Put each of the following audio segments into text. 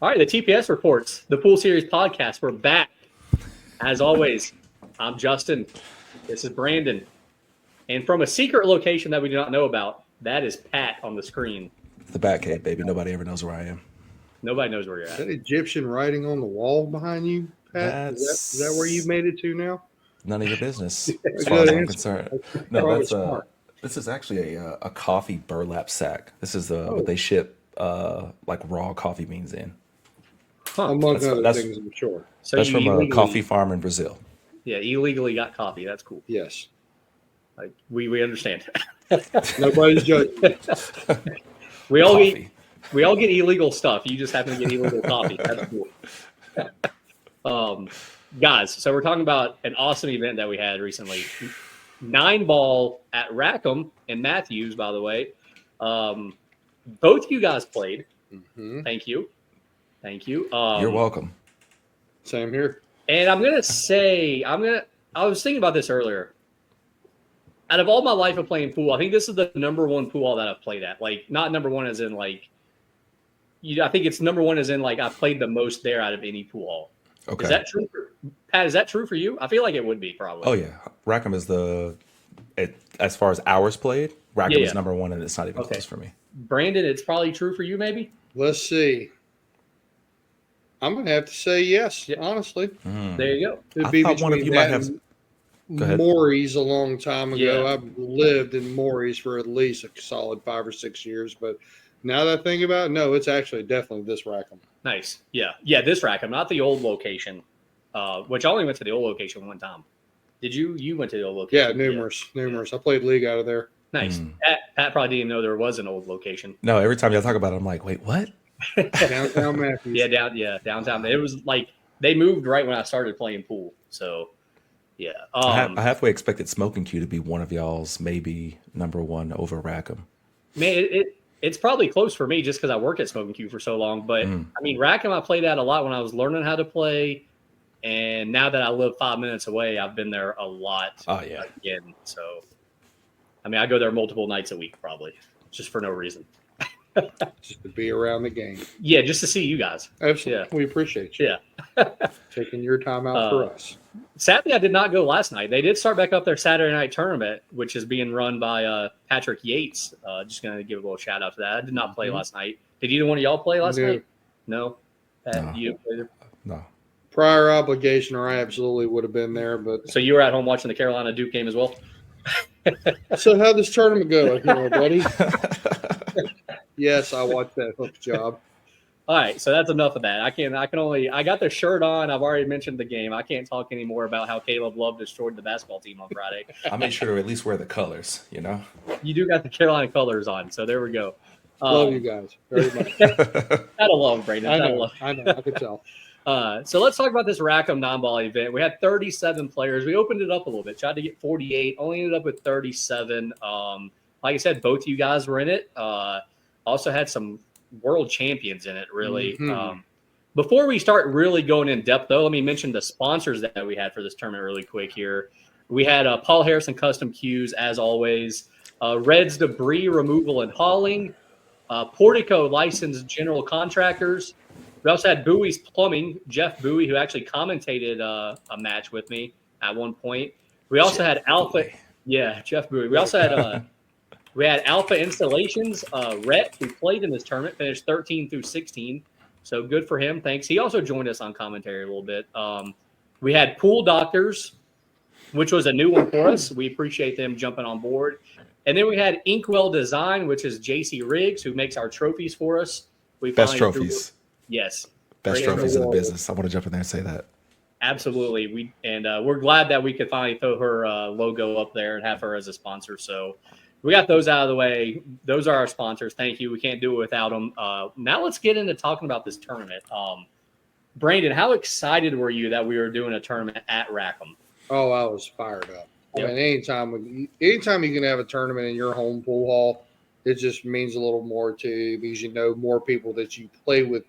All right, the TPS reports, the Pool Series podcast. We're back. As always, I'm Justin. This is Brandon. And from a secret location that we do not know about, that is Pat on the screen. It's the Batcave, baby. Nobody ever knows where I am. Nobody knows where you're Is at. that Egyptian writing on the wall behind you, Pat? Is that where you've made it to now? None of your business, as Good far as I'm answer. concerned. That's No, probably that's smart. this is actually a coffee burlap sack. This is what they ship like raw coffee beans in. Among other that's- things, I'm sure. So That's you from a illegally, coffee farm in Brazil. Yeah, illegally got coffee. That's cool. Yes. Like we understand. Nobody's judging. we all Coffee. get we all get illegal stuff. You just happen to get illegal coffee. That's cool. Guys, so we're talking about an awesome event that we had recently. 9-ball at Rackham and Matthews, by the way. Both you guys played. Mm-hmm. Thank you. You're welcome. Same here. And I'm gonna say, I was thinking about this earlier. Out of all my life of playing pool, I think this is the number one pool hall that I've played at. Like, not number one as in like, I think it's number one as in like I've played the most there out of any pool hall. Okay. Is that true, Pat? Is that true for you? I feel like it would be probably. Oh yeah, Rackham is as far as hours played. Rackham Yeah. is number one, and it's not even Okay. close for me. Brandon, it's probably true for you, maybe. Let's see. I'm going to have to say yes, Yeah. honestly. There you go. It'd I be thought one of between you might that have. and Go ahead. Maury's a long time ago. Yeah. I've lived in Maury's for at least a solid 5 or 6 years. But now that I think about it, no, it's actually definitely this Rackham. Nice. Yeah. This Rackham, not the old location. Which I only went to the old location one time. Did you? You went to the old Yeah, location? numerous. I played league out of there. Nice. Pat probably didn't know there was an old location. No, every time y'all talk about it, I'm like, wait, what? Downtown Matthews. Downtown. It was like they moved right when I started playing pool. So, yeah. I halfway expected Smoking Q to be one of y'all's maybe number one over Rackham. Man, it's probably close for me just because I work at Smoking Q for so long. But I mean, Rackham, I played at a lot when I was learning how to play, and now that I live 5 minutes away, I've been there a lot. Oh yeah. Again, so I mean, I go there multiple nights a week, probably just for no reason. Just to be around the game. Yeah, just to see you guys. Absolutely. Yeah. We appreciate you. Yeah. Taking your time out for us. Sadly, I did not go last night. They did start back up their Saturday night tournament, which is being run by Patrick Yates. Just going to give a little shout out to that. I did not play last night. Did either one of y'all play last No. night? No. Pat, No. you didn't play there? No. Prior obligation, or I absolutely would have been there. But So you were at home watching the Carolina Duke game as well? so how'd this tournament go, buddy? Yes, I watched that hook job. All right, so that's enough of that. I got the shirt on. I've already mentioned the game. I can't talk anymore about how Caleb Love destroyed the basketball team on Friday. I made sure to at least wear the colors, you know? You do got the Carolina colors on, so there we go. Love you guys very much. Gotta love, Brandon. I Gotta know. love. I could tell. So let's talk about this Rackham non-ball event. We had 37 players. We opened it up a little bit. Tried to get 48. Only ended up with 37. Like I said, both of you guys were in it. Also had some world champions in it, really. Mhm. Before we start really going in depth, though, let me mention the sponsors that we had for this tournament really quick here. We had Paul Harrison Custom Cues, as always. Red's Debris Removal and Hauling. Portico Licensed General Contractors. We also had Bowie's Plumbing, Jeff Bowie, who actually commentated a match with me at one point. We also had Alpha. Yeah, Jeff Bowie. We also had Alpha Installations, Rhett, who played in this tournament, finished 13 through 16. So good for him. Thanks. He also joined us on commentary a little bit. We had Pool Doctors, which was a new one for us. We appreciate them jumping on board. And then we had Inkwell Design, which is JC Riggs, who makes our trophies for us. Best trophies. Yes. Best Great trophies in the business. I want to jump in there and say that. Absolutely. We're glad that we could finally throw her logo up there and have her as a sponsor. So we got those out of the way. Those are our sponsors. Thank you. We can't do it without them. Now let's get into talking about this tournament. Brandon, how excited were you that we were doing a tournament at Rackham? Oh, I was fired up. Yep. I mean, anytime you can have a tournament in your home pool hall, it just means a little more to you because you know more people that you play with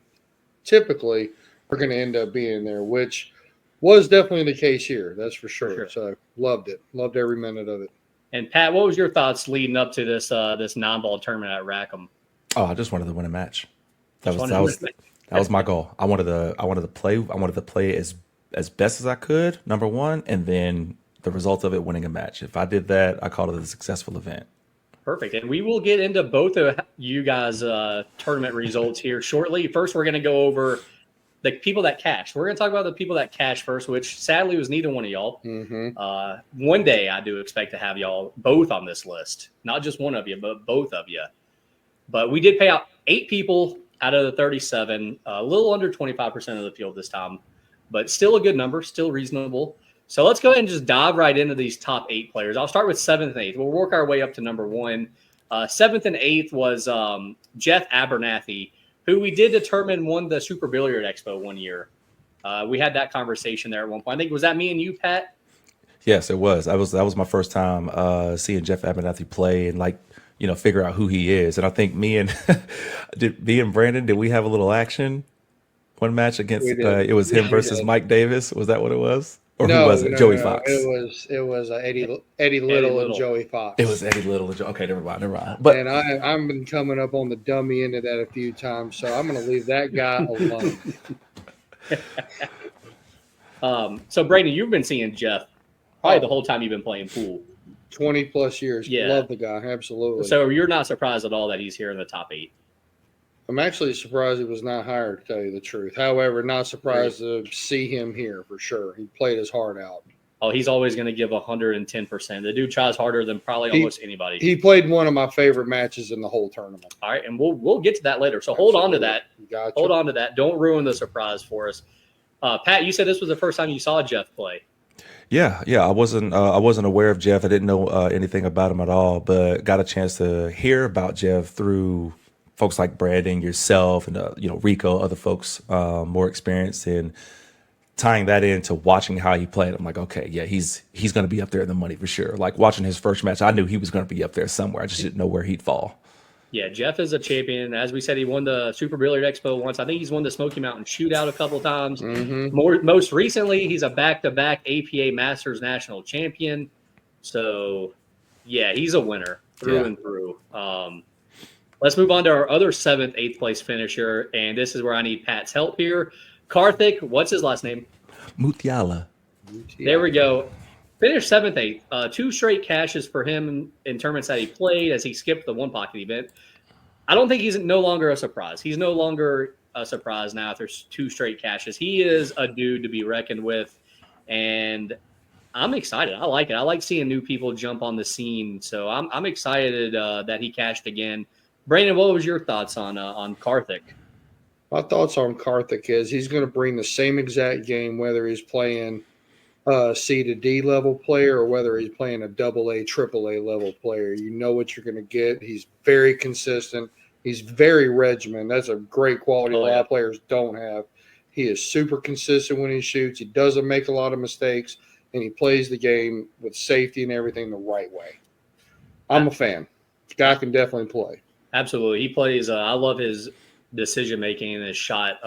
typically are going to end up being there, which was definitely the case here. That's for sure. So loved it. Loved every minute of it. And Pat, what was your thoughts leading up to this non-ball tournament at Rackham? Oh, I just wanted to win a match. That That was my goal. I wanted to play as best as I could, number one, and then the result of it winning a match. If I did that, I called it a successful event. Perfect. And we will get into both of you guys' tournament results here shortly. First, we're going to go over the people that cashed. We're going to talk about the people that cashed first, which sadly was neither one of y'all. One day I do expect to have y'all both on this list. Not just one of you, but both of you. But we did pay out 8 people out of the 37, a little under 25% of the field this time, but still a good number, still reasonable. So let's go ahead and just dive right into these top 8 players. I'll start with 7th and 8th. We'll work our way up to number 1. 7th and 8th was Jeff Abernathy, who we did determine won the Super Billiard Expo one year. We had that conversation there at one point. I think, was that me and you, Pat? Yes, it was. That was my first time seeing Jeff Abernathy play and figure out who he is. And I think me and Brandon, did we have a little action? One match against it was him versus Mike Davis. Was that what it was? Or who was it? Joey Fox. It was Eddie Little and Joey Fox. It was Eddie Little and Okay, never mind. But and I've been coming up on the dummy end of that a few times, so I'm going to leave that guy alone. So Brandon, you've been seeing Jeff probably the whole time you've been playing pool. 20 plus years. Yeah. Love the guy. Absolutely. So you're not surprised at all that he's here in the top 8? I'm actually surprised he was not hired, to tell you the truth. However, not surprised to see him here for sure. He played his heart out. Oh, he's always going to give 110%. The dude tries harder than probably almost anybody. He played one of my favorite matches in the whole tournament. All right, and we'll get to that later. So hold on to that. Gotcha. Hold on to that. Don't ruin the surprise for us. Pat, you said this was the first time you saw Jeff play. Yeah. I wasn't aware of Jeff. I didn't know anything about him at all, but got a chance to hear about Jeff through folks like Brandon, yourself, and Rico, other folks more experienced, and tying that into watching how he played. I'm like, okay, yeah, he's going to be up there in the money for sure. Like watching his first match, I knew he was going to be up there somewhere. I just didn't know where he'd fall. Yeah, Jeff is a champion. As we said, he won the Super Billiard Expo once. I think he's won the Smoky Mountain Shootout a couple times. Most recently, he's a back-to-back APA Masters National Champion. So, yeah, he's a winner through and through. Let's move on to our other 7th, 8th place finisher, and this is where I need Pat's help here. Karthik, what's his last name? Mutiala. There we go. Finished 7th, 8th. 2 straight cashes for him in tournaments that he played as he skipped the one pocket event. I don't think he's no longer a surprise. He's no longer a surprise now if there's 2 straight cashes. He is a dude to be reckoned with, and I'm excited. I like it. I like seeing new people jump on the scene, so I'm excited that he cashed again. Brandon, what was your thoughts on Karthik? My thoughts on Karthik is he's going to bring the same exact game, whether he's playing C to D level player or whether he's playing a AA, AAA level player. You know what you're going to get. He's very consistent. He's very regimented. That's a great quality a lot of players don't have. He is super consistent when he shoots. He doesn't make a lot of mistakes, and he plays the game with safety and everything the right way. I'm a fan. The guy can definitely play. Absolutely. He plays I love his decision making and his shot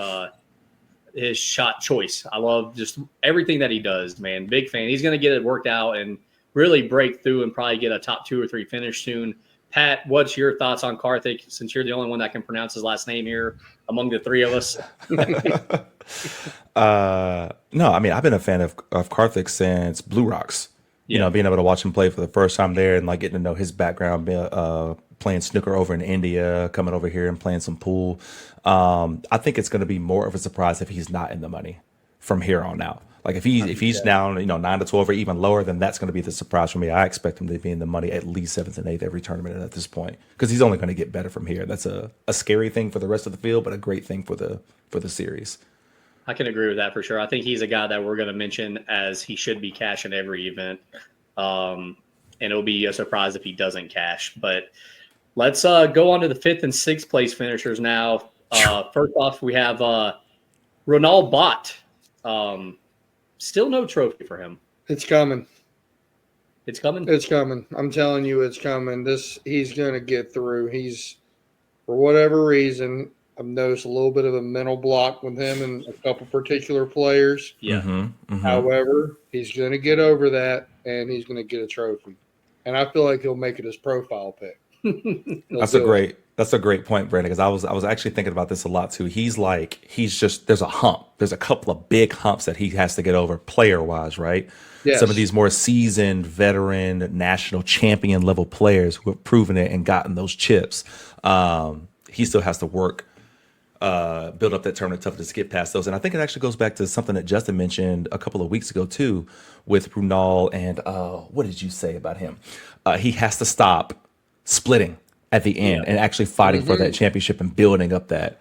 choice. I love just everything that he does, man. Big fan. He's going to get it worked out and really break through and probably get a top 2 or 3 finish soon. Pat, what's your thoughts on Karthik, since you're the only one that can pronounce his last name here among the 3 of us? No, I mean, I've been a fan of Karthik since Blue Rocks. You know, being able to watch him play for the first time there and like getting to know his background, playing snooker over in India, coming over here and playing some pool. I think it's going to be more of a surprise if he's not in the money from here on out. Like if he's down, 9 to 12 or even lower, then that's going to be the surprise for me. I expect him to be in the money at least 7th and 8th every tournament at this point, because he's only going to get better from here. That's a scary thing for the rest of the field, but a great thing for the series. I can agree with that for sure. I think he's a guy that we're going to mention as he should be cashing every event. And it'll be a surprise if he doesn't cash. But let's go on to the 5th and 6th place finishers now. First off, we have Ronald Bott. Still no trophy for him. It's coming. It's coming? It's coming. I'm telling you, it's coming. He's going to get through. He's, for whatever reason, I've noticed a little bit of a mental block with him and a couple particular players. Yeah. However, he's going to get over that, and he's going to get a trophy. And I feel like he'll make it his profile pick. That's a great point, Brandon, because I was actually thinking about this a lot too. There's a hump. There's a couple of big humps that he has to get over player wise, right? Some of Yes. these more seasoned veteran national champion level players who have proven it and gotten those chips. He still has to work, build up that tournament toughness to get past those. And I think it actually goes back to something that Justin mentioned a couple of weeks ago too, with Brunal and what did you say about him? He has to stop splitting at the end and actually fighting for that championship and building up that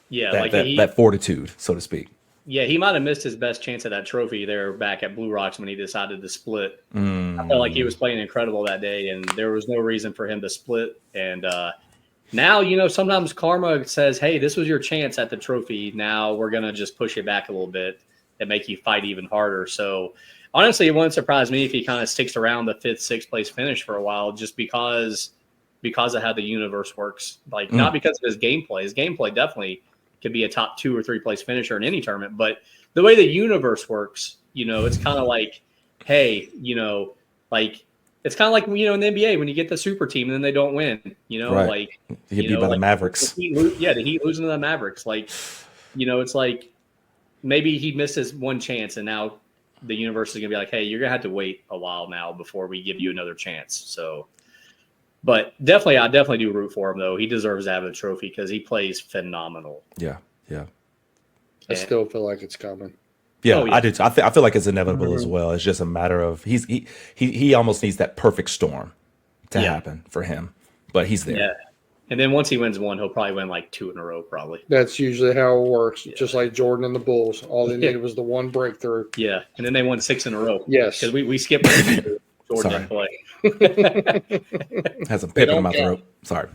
that fortitude, so to speak. Yeah, he might have missed his best chance at that trophy there back at Blue Rocks when he decided to split. I felt like he was playing incredible that day, and there was no reason for him to split. And now, sometimes karma says, hey, this was your chance at the trophy. Now we're going to just push it back a little bit and make you fight even harder. So honestly, it wouldn't surprise me if he kind of sticks around the 5th, 6th place finish for a while, just because of how the universe works. Like, not because of his gameplay. His gameplay definitely could be a top 2 or 3 place finisher in any tournament. But the way the universe works, it's kind of like, hey, it's kind of like, in the NBA when you get the super team and then they don't win, Right. like, He get beat by the Mavericks. the Heat losing to the Mavericks. Like, it's like maybe he missed his one chance and now the universe is going to be like, hey, you're going to have to wait a while now before we give you another chance. So, but I definitely do root for him, though. He deserves to have a trophy because he plays phenomenal. Yeah. I still feel like it's coming. Yeah, Oh, yeah. I do too. I feel like it's inevitable as well. It's just a matter of he almost needs that perfect storm to happen for him, but he's there. Yeah. And then once he wins one, he'll probably win like 2 in a row, probably. That's usually how it works. Just like Jordan and the Bulls. All they needed was the one breakthrough. Yeah. And then they won 6 in a row. Yes. Because we skipped Jordan didn't play. Has a pip in my throat. Sorry.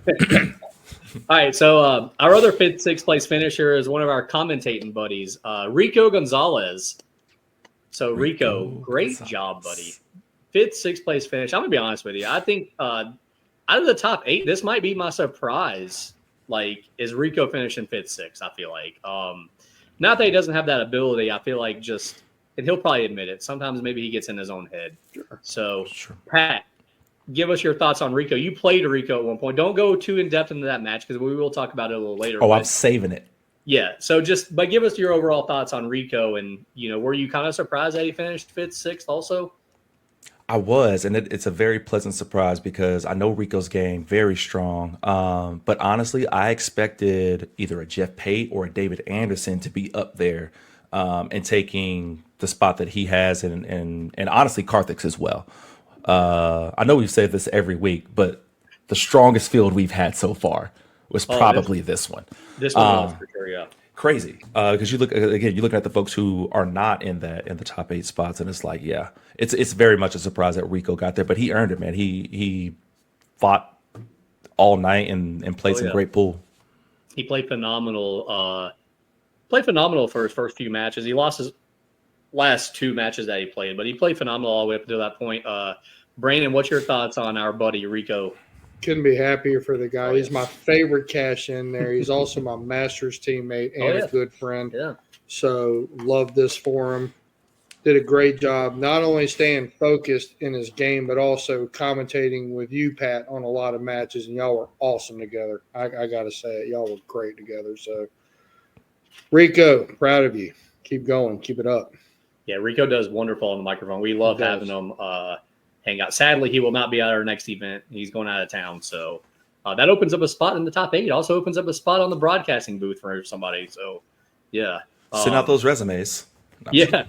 All right, so our other 5th, 6th place finisher is one of our commentating buddies, Rico Gonzalez. So Rico, great job, buddy. 5th, 6th place finish. I'm gonna be honest with you. I think out of the top 8, this might be my surprise. Like, is Rico finishing 5th, 6th? I feel like, not that he doesn't have that ability. I feel like and he'll probably admit it. Sometimes maybe he gets in his own head. Sure. So, Pat, give us your thoughts on Rico. You played Rico at one point. Don't go too in depth into that match because we will talk about it a little later. Oh, I'm saving it. Yeah. So but give us your overall thoughts on Rico, and were you kind of surprised that he finished 5th, 6th also? I was, and it's a very pleasant surprise because I know Rico's game very strong. But honestly, I expected either a Jeff Pate or a David Anderson to be up there and taking the spot that he has, and honestly, Karthik's as well. I know we've said this every week, but the strongest field we've had so far was probably this one. This one was for sure, yeah. Crazy. Because you're looking at the folks who are not in the top 8 spots, and it's like, yeah, it's very much a surprise that Rico got there, but he earned it, man. He fought all night and played some great pool. He played phenomenal. For his first few matches. He lost his last 2 matches that he played, but he played phenomenal all the way up to that point. Brandon, what's your thoughts on our buddy Rico? Couldn't be happier for the guy. He's my favorite cash in there. He's also my Masters teammate and a good friend. Yeah. So love this for him. Did a great job, not only staying focused in his game, but also commentating with you, Pat, on a lot of matches. And y'all were awesome together. I got to say it. Y'all were great together. So Rico, proud of you. Keep going. Keep it up. Yeah, Rico does wonderful on the microphone. We love having him hang out. Sadly, he will not be at our next event. He's going out of town. So that opens up a spot in the top 8. It also opens up a spot on the broadcasting booth for somebody. So, yeah. Send out those resumes. Yeah.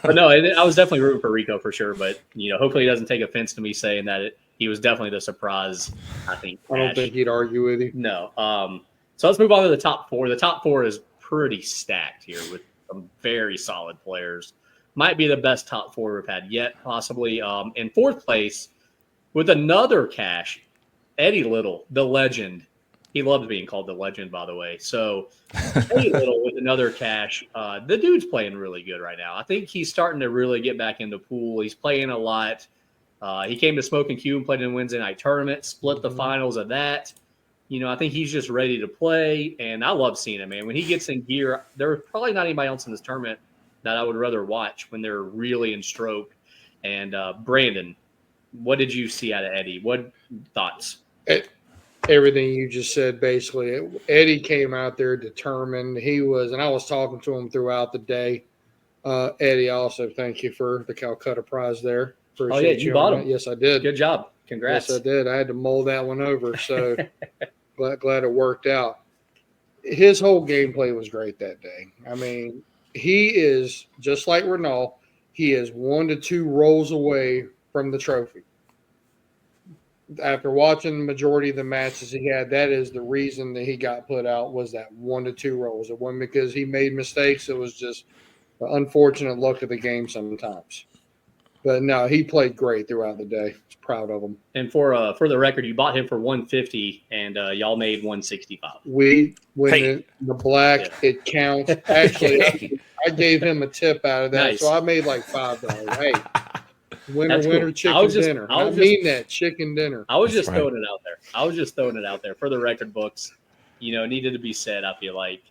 But no, I was definitely rooting for Rico for sure. But, hopefully he doesn't take offense to me saying that he was definitely the surprise, I think. I don't think he'd argue with you. No. So let's move on to the top 4. The top 4 is pretty stacked here with some very solid players. Might be the best top 4 we've had yet, possibly. In 4th place, with another cash, Eddie Little, the legend. He loves being called the legend, by the way. So Eddie Little with another cash. The dude's playing really good right now. I think he's starting to really get back into pool. He's playing a lot. He came to Smoking Cube, played in a Wednesday night tournament, split the finals of that. I think he's just ready to play, and I love seeing him, man. When he gets in gear, there's probably not anybody else in this tournament that I would rather watch when they're really in stroke. And Brandon, what did you see out of Eddie? What thoughts? Everything you just said, basically. Eddie came out there determined. He was, and I was talking to him throughout the day. Eddie, also thank you for the Calcutta prize there. Appreciate you bought him. Yes, I did. Good job. Congrats. Yes, I did. I had to mull that one over, so glad it worked out. His whole gameplay was great that day. I mean, he is just like Renault. He is 1 to 2 rolls away from the trophy. After watching the majority of the matches he had, that is the reason that he got put out, was that 1 to 2 rolls. It wasn't because he made mistakes. It was just the unfortunate luck of the game sometimes. But no, he played great throughout the day. I was proud of him. And for the record, you bought him for 150, and y'all made 165. We went in the black. Yeah. It counts. Actually, I gave him a tip out of that, nice. So I made like $5. Hey, winner, cool. Chicken dinner. I mean that, chicken dinner. I was just throwing it out there. I was just throwing it out there for the record books. You know, it needed to be said, I feel like.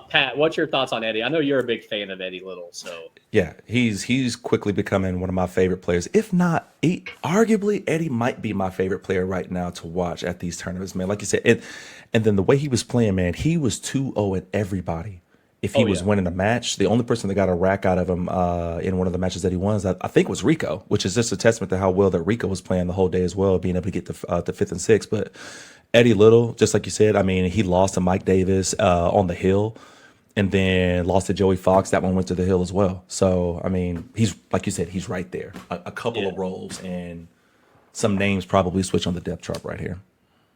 Pat, what's your thoughts on Eddie? I know you're a big fan of Eddie Little, so yeah, he's quickly becoming one of my favorite players. If not, arguably Eddie might be my favorite player right now to watch at these tournaments, man. Like you said, and then the way he was playing, man, he was 2-0 at everybody. If he was winning a match, the only person that got a rack out of him in one of the matches that he won, I think, was Rico, which is just a testament to how well that Rico was playing the whole day as well, being able to get the 5th and 6th. But Eddie Little, just like you said, I mean, he lost to Mike Davis on the hill, and then lost to Joey Fox. That one went to the hill as well. So, I mean, he's, like you said, he's right there. A couple of rolls, and some names probably switch on the depth chart right here.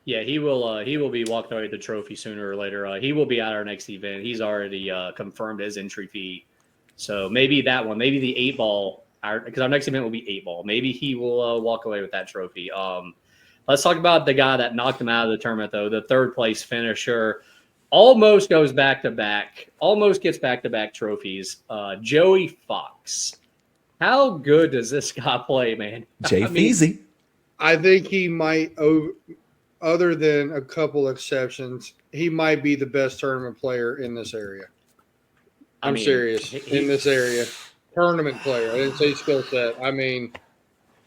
Yeah, he will be walking away with the trophy sooner or later. He will be at our next event. He's already confirmed his entry fee. So maybe that one, maybe the 8-ball, because our next event will be 8-ball. Maybe he will walk away with that trophy. Let's talk about the guy that knocked him out of the tournament, though. The 3rd place finisher almost goes back-to-back, almost gets back-to-back trophies. Joey Fox. How good does this guy play, man? Jay Feezy. I think he might, other than a couple exceptions, he might be the best tournament player in this area. I'm serious. In this area. Tournament player. I didn't say skill set. I mean,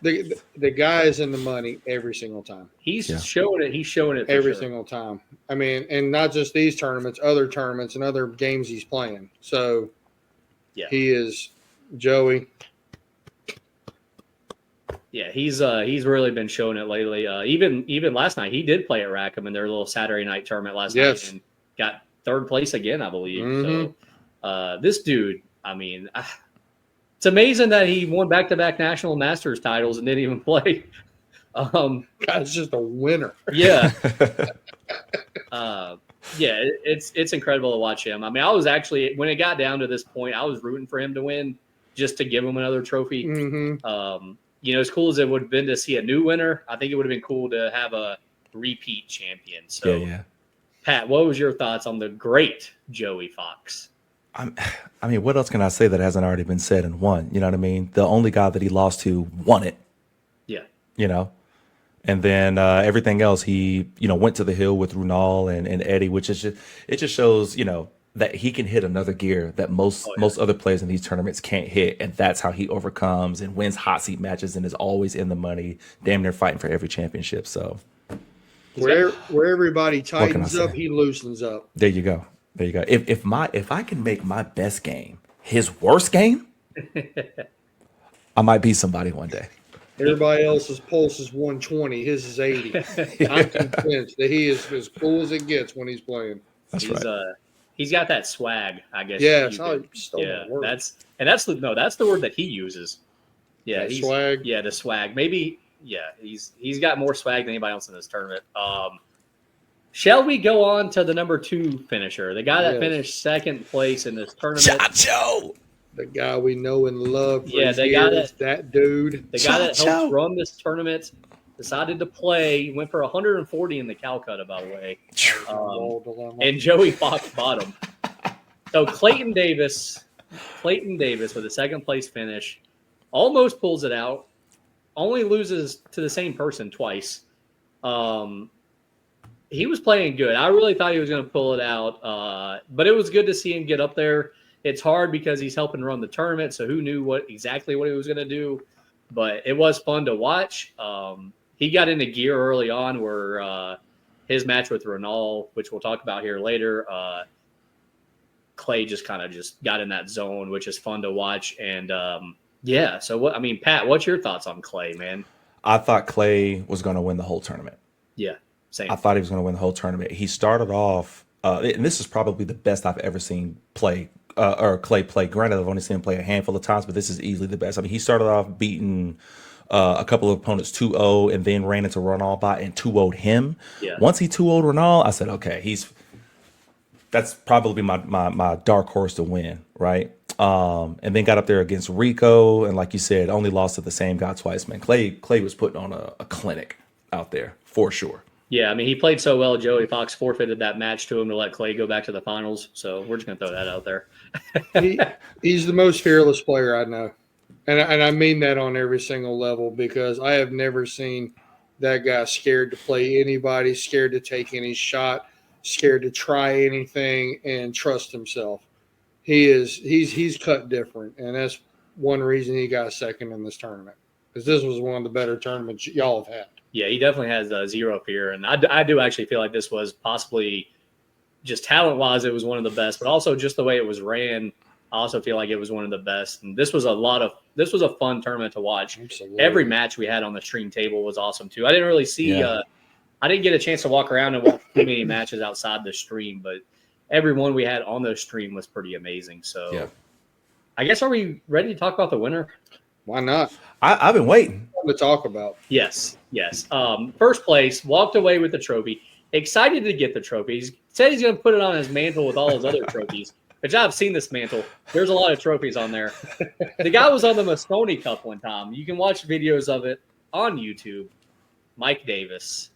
the guy is in the money every single time. He's showing it. He's showing it every single time. I mean, and not just these tournaments, other tournaments and other games he's playing. So, he is Joey. Yeah, he's really been showing it lately. Even last night, he did play at Rackham in their little Saturday night tournament last night and got 3rd place again, I believe. Mm-hmm. So, this dude, I mean. It's amazing that he won back-to-back national masters titles and didn't even play. Guy's just a winner. Yeah. It's incredible to watch him. I mean, I was actually, when it got down to this point, I was rooting for him to win just to give him another trophy. Mm-hmm. As cool as it would have been to see a new winner, I think it would have been cool to have a repeat champion. So, Pat, what was your thoughts on the great Joey Fox? I mean, what else can I say that hasn't already been said and won? You know what I mean? The only guy that he lost to won it. Yeah. You know? And then everything else, he, went to the hill with Runal and Eddie, which is it just shows, that he can hit another gear that most other players in these tournaments can't hit. And that's how he overcomes and wins hot seat matches and is always in the money, damn near fighting for every championship. So where everybody tightens up, he loosens up. There you go. There you go. If I can make my best game his worst game, I might be somebody one day. Everybody else's pulse is 120. His is 80. I'm convinced that he is as cool as it gets when he's playing. That's right. He's got that swag, I guess. Yeah, that's the word that he uses. Yeah, swag. Yeah, the swag. Maybe. Yeah, he's got more swag than anybody else in this tournament. Shall we go on to the number 2 finisher, the guy that finished 2nd place in this tournament? Chacho! The guy we know and love. That dude. The guy that helped run this tournament decided to play. Went for 140 in the Calcutta, by the way. And Joey Fox bought him. So Clayton Davis with a 2nd place finish, almost pulls it out. Only loses to the same person twice. He was playing good. I really thought he was going to pull it out, but it was good to see him get up there. It's hard because he's helping run the tournament, so who knew exactly what he was going to do. but it was fun to watch. He got into gear early on where his match with Ronald, which we'll talk about here later, Clay just kind of just got in that zone, which is fun to watch. And yeah, so what I mean, Pat, what's your thoughts on Clay, man? I thought Clay was going to win the whole tournament. Yeah, same. I thought he was going to win the whole tournament. He started off, and this is probably the best I've ever seen play or Clay play. Granted, I've only seen him play a handful of times, but this is easily the best. I mean, he started off beating a couple of opponents 2-0 and then ran into Ronald bot and 2-0'd him. Yeah. Once he 2-0'd Ronald, I said, okay, that's probably my dark horse to win, right? And then got up there against Rico, and like you said, only lost to the same guy twice. Man, Clay was putting on a clinic out there for sure. Yeah, I mean, he played so well. Joey Fox forfeited that match to him to let Clay go back to the finals. So we're just going to throw that out there. He's the most fearless player I know. And I mean that on every single level, because I have never seen that guy scared to play anybody, scared to take any shot, scared to try anything, and trust himself. He's cut different, and that's one reason he got second in this tournament, because this was one of the better tournaments y'all have had. Yeah, he definitely has zero fear, and I do actually feel like this was possibly just talent-wise, it was one of the best, but also just the way it was ran, I also feel like it was one of the best. And this was a fun tournament to watch. Absolutely. Every match we had on the stream table was awesome too. I didn't really see, I didn't get a chance to walk around and watch too many matches outside the stream, but every one we had on the stream was pretty amazing. So, Yeah. I guess, are we ready to talk about the winner? Why not? I've been waiting To talk about. Yes. First place, walked away with the trophy. Excited to get the trophy. He said he's going to put it on his mantle with all his other trophies. Which I've seen this mantle. There's a lot of trophies on there. The guy was on the Moscone Cup one time. You can watch videos of it on YouTube. Mike Davis.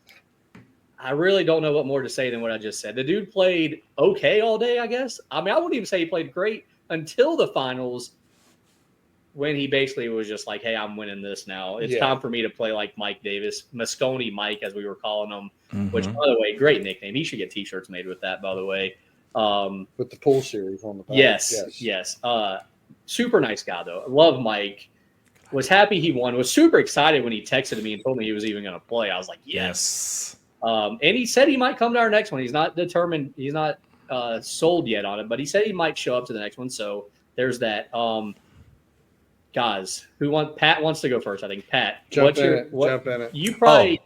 I really don't know what more to say than what I just said. The dude played okay all day, I guess. I mean, I wouldn't even say he played great until the finals, when he basically was just like, hey, I'm winning this now. It's time for me to play like Mike Davis, Moscone Mike, as we were calling him, which, by the way, great nickname. He should get T-shirts made with that, by the way. With the pool series on the back. Yes. Super nice guy, though. I love Mike. Was happy he won. Was super excited when he texted me and told me he was even going to play. I was like, yes. And he said he might come to our next one. He's not determined. He's not sold yet on it, but he said he might show up to the next one. So there's that. Guys, Pat wants to go first. I think Pat. Jump in it. You probably.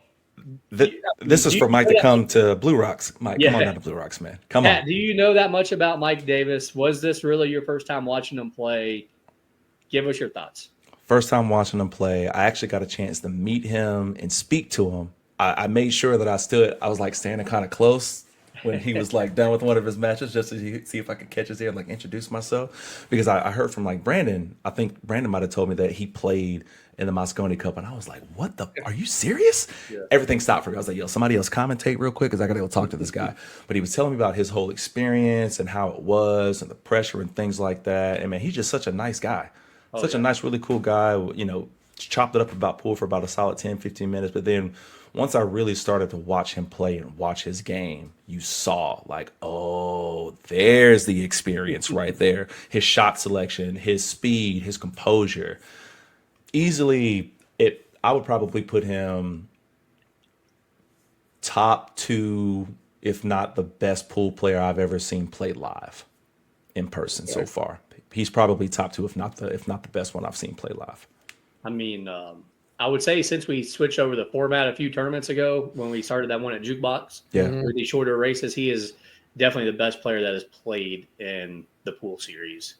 This is for Mike to come to Blue Rocks. Mike, come on down to Blue Rocks, man. Come Pat, on. do you know that much about Mike Davis? Was this really your first time watching him play? Give us your thoughts. First time watching him play, I actually got a chance to meet him and speak to him. I made sure that I was like standing kind of close when he was like done with one of his matches, just to see if I could catch his ear and like introduce myself. Because I heard from like Brandon, I think Brandon might have told me that he played in the Moscone Cup, and I was like, what the, are you serious? Yeah. Everything stopped for me. I was like, yo, somebody else commentate real quick, because I got to go talk to this guy. But he was telling me about his whole experience and how it was and the pressure and things like that. And man, he's just such a nice guy. A nice, really cool guy. You know, chopped it up about pool for about a solid 10, 15 minutes. But then once I really started to watch him play and watch his game, you saw like, oh, there's the experience right there. His shot selection, his speed, his composure. Easily, I would probably put him top 2, if not the best pool player I've ever seen play live in person so far. He's probably top 2, if not the best one I've seen play live. I mean, I would say since we switched over the format a few tournaments ago, when we started that one at Jukebox, with these shorter races, he is definitely the best player that has played in the pool series.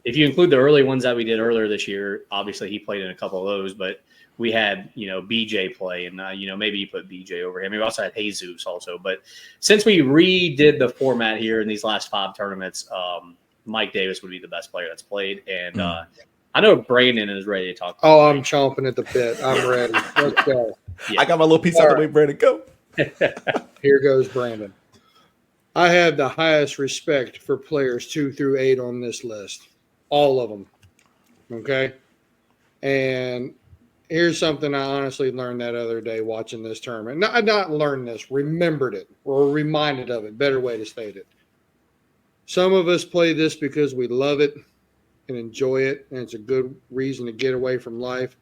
If you include the early ones that we did earlier this year, obviously he played in a couple of those, but we had, BJ play, and, maybe you put BJ over him. We also had Jesus also. But since we redid the format here in these last 5 tournaments, Mike Davis would be the best player that's played. And I know Brandon is ready to talk. Oh, I'm chomping at the bit. I'm ready. Let's go. Yeah. I got my little piece out of the way, Brandon. Go. Here goes Brandon. I have the highest respect for players 2 through 8 on this list. All of them. Okay? And here's something I honestly learned that other day watching this tournament. Not learned this, remembered it, or reminded of it. Better way to state it. Some of us play this because we love it, and enjoy it, and it's a good reason to get away from life.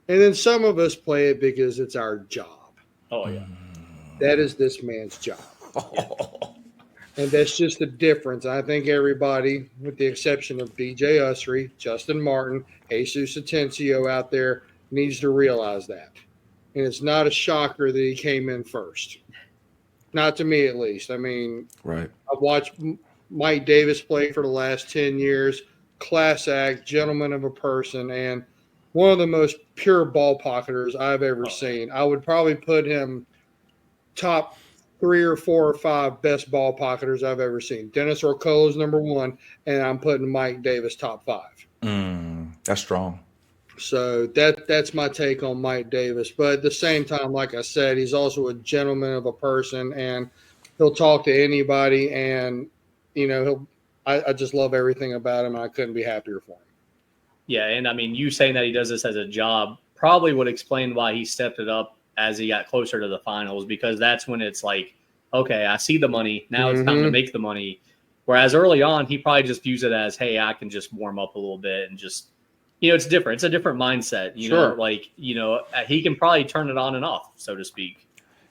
And then some of us play it because it's our job. Oh yeah. That is this man's job. And that's just the difference. I think everybody, with the exception of DJ Usry, Justin Martin, Jesus Atencio out there, needs to realize that. And it's not a shocker that he came in first. Not to me, at least. I mean, Right. I've watched Mike Davis play for the last 10 years. Class act, gentleman of a person, and one of the most pure ball pocketers I've ever seen. I would probably put him top 3 or 4 or 5 best ball pocketers I've ever seen. Dennis Orcola is number 1, and I'm putting Mike Davis top 5. That's strong. So that's my take on Mike Davis. But at the same time, like I said, he's also a gentleman of a person, and he'll talk to anybody. And I just love everything about him, and I couldn't be happier for him. Yeah, and I mean, you saying that he does this as a job probably would explain why he stepped it up as he got closer to the finals, because that's when it's like, okay, I see the money. Now it's time to make the money. Whereas early on, he probably just views it as, hey, I can just warm up a little bit and just, it's different. It's a different mindset. You know, like, he can probably turn it on and off, so to speak.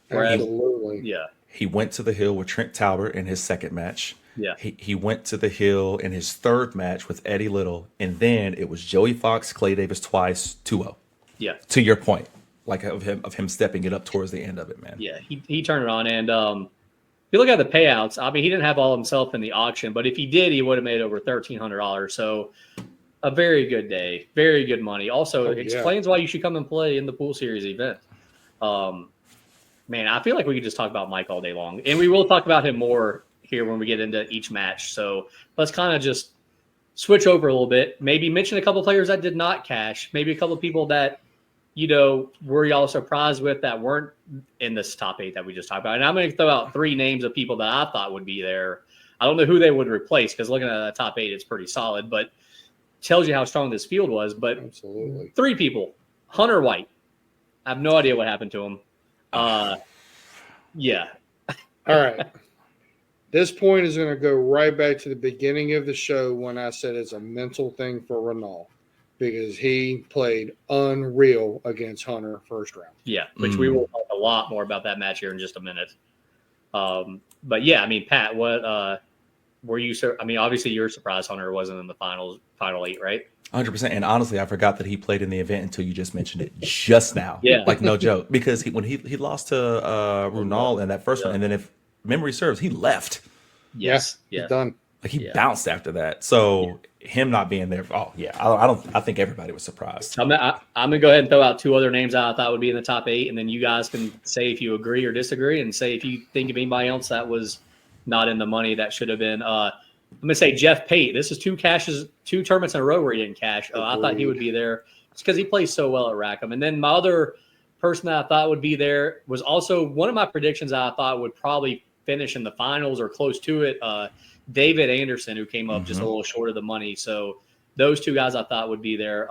Whereas, Absolutely. Yeah. He went to the hill with Trent Talbot in his second match. Yeah. He went to the hill in his third match with Eddie Little. And then it was Joey Fox, Clay Davis twice, 2-0. Yeah. To your point. Like of him stepping it up towards the end of it, man. Yeah, he turned it on. And if you look at the payouts, I mean, he didn't have all himself in the auction, but if he did, he would have made over $1,300. So a very good day, very good money. Also, it explains why you should come and play in the Pool Series event. Man, I feel like we could just talk about Mike all day long. And we will talk about him more here when we get into each match. So let's kind of just switch over a little bit. Maybe mention a couple players that did not cash. Maybe a couple people that were y'all surprised with that weren't in this top 8 that we just talked about? And I'm going to throw out 3 names of people that I thought would be there. I don't know who they would replace, because looking at the top 8, it's pretty solid, but tells you how strong this field was. But absolutely, 3 people. Hunter White. I have no idea what happened to him. Yeah. All right. This point is going to go right back to the beginning of the show when I said it's a mental thing for Renault, because he played unreal against Hunter first round. Yeah, which we will talk a lot more about that match here in just a minute. But yeah, I mean, Pat, what were you? I mean, obviously you're surprised Hunter wasn't in the final 8, right? 100%. And honestly, I forgot that he played in the event until you just mentioned it just now. Yeah, like no joke, because when he lost to Runal in that first one, and then if memory serves, he left. Yes, he's done. Like he bounced after that. So him not being there. Oh yeah, I think everybody was surprised. I'm gonna go ahead and throw out 2 other names I thought would be in the top 8, and then you guys can say if you agree or disagree, and say if you think of anybody else that was not in the money that should have been. I'm gonna say Jeff Pate. This is 2 tournaments in a row where he didn't cash. I thought he would be there just because he plays so well at Rackham. And then my other person that I thought would be there was also one of my predictions that I thought would probably finish in the finals or close to it. David Anderson, who came up just a little short of the money. So those 2 guys I thought would be there.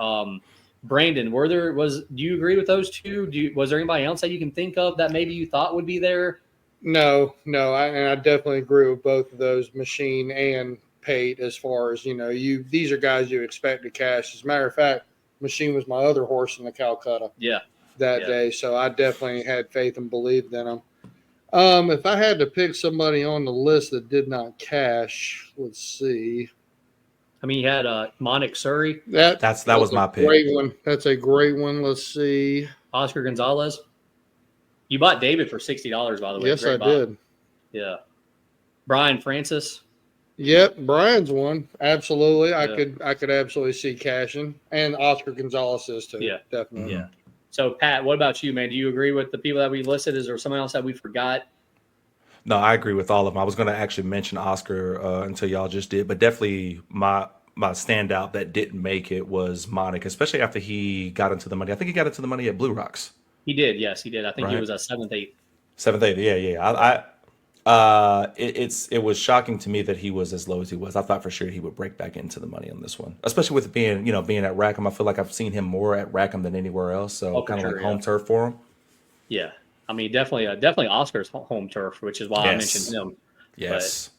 Brandon, do you agree with those 2? Was there anybody else that you can think of that maybe you thought would be there? No. I definitely agree with both of those, Machine and Pate, as far as, these are guys you expect to cash. As a matter of fact, Machine was my other horse in the Calcutta that day. So I definitely had faith and believed in him. If I had to pick somebody on the list that did not cash, let's see. I mean, you had Monic Surrey. That was my pick. Great one. That's a great one. Let's see. Oscar Gonzalez. You bought David for $60, by the way. Yes, I did. Yeah. Brian Francis. Yep, Brian's one. Absolutely. I could absolutely see cashing. And Oscar Gonzalez is too. Yeah. Definitely. Yeah. So, Pat, what about you, man? Do you agree with the people that we listed? Is there someone else that we forgot? No, I agree with all of them. I was going to actually mention Oscar until y'all just did, but definitely my standout that didn't make it was Monic, especially after he got into the money. I think he got into the money at Blue Rocks. He did, yes, he did. I think he was a 7th, 8th. 7th, 8th, yeah. It was shocking to me that he was as low as he was. I thought for sure he would break back into the money on this one, especially with being at Rackham. I feel like I've seen him more at Rackham than anywhere else. So kind of like home turf for him. Yeah, I mean definitely Oscar's home turf, which is why I mentioned him. Yes.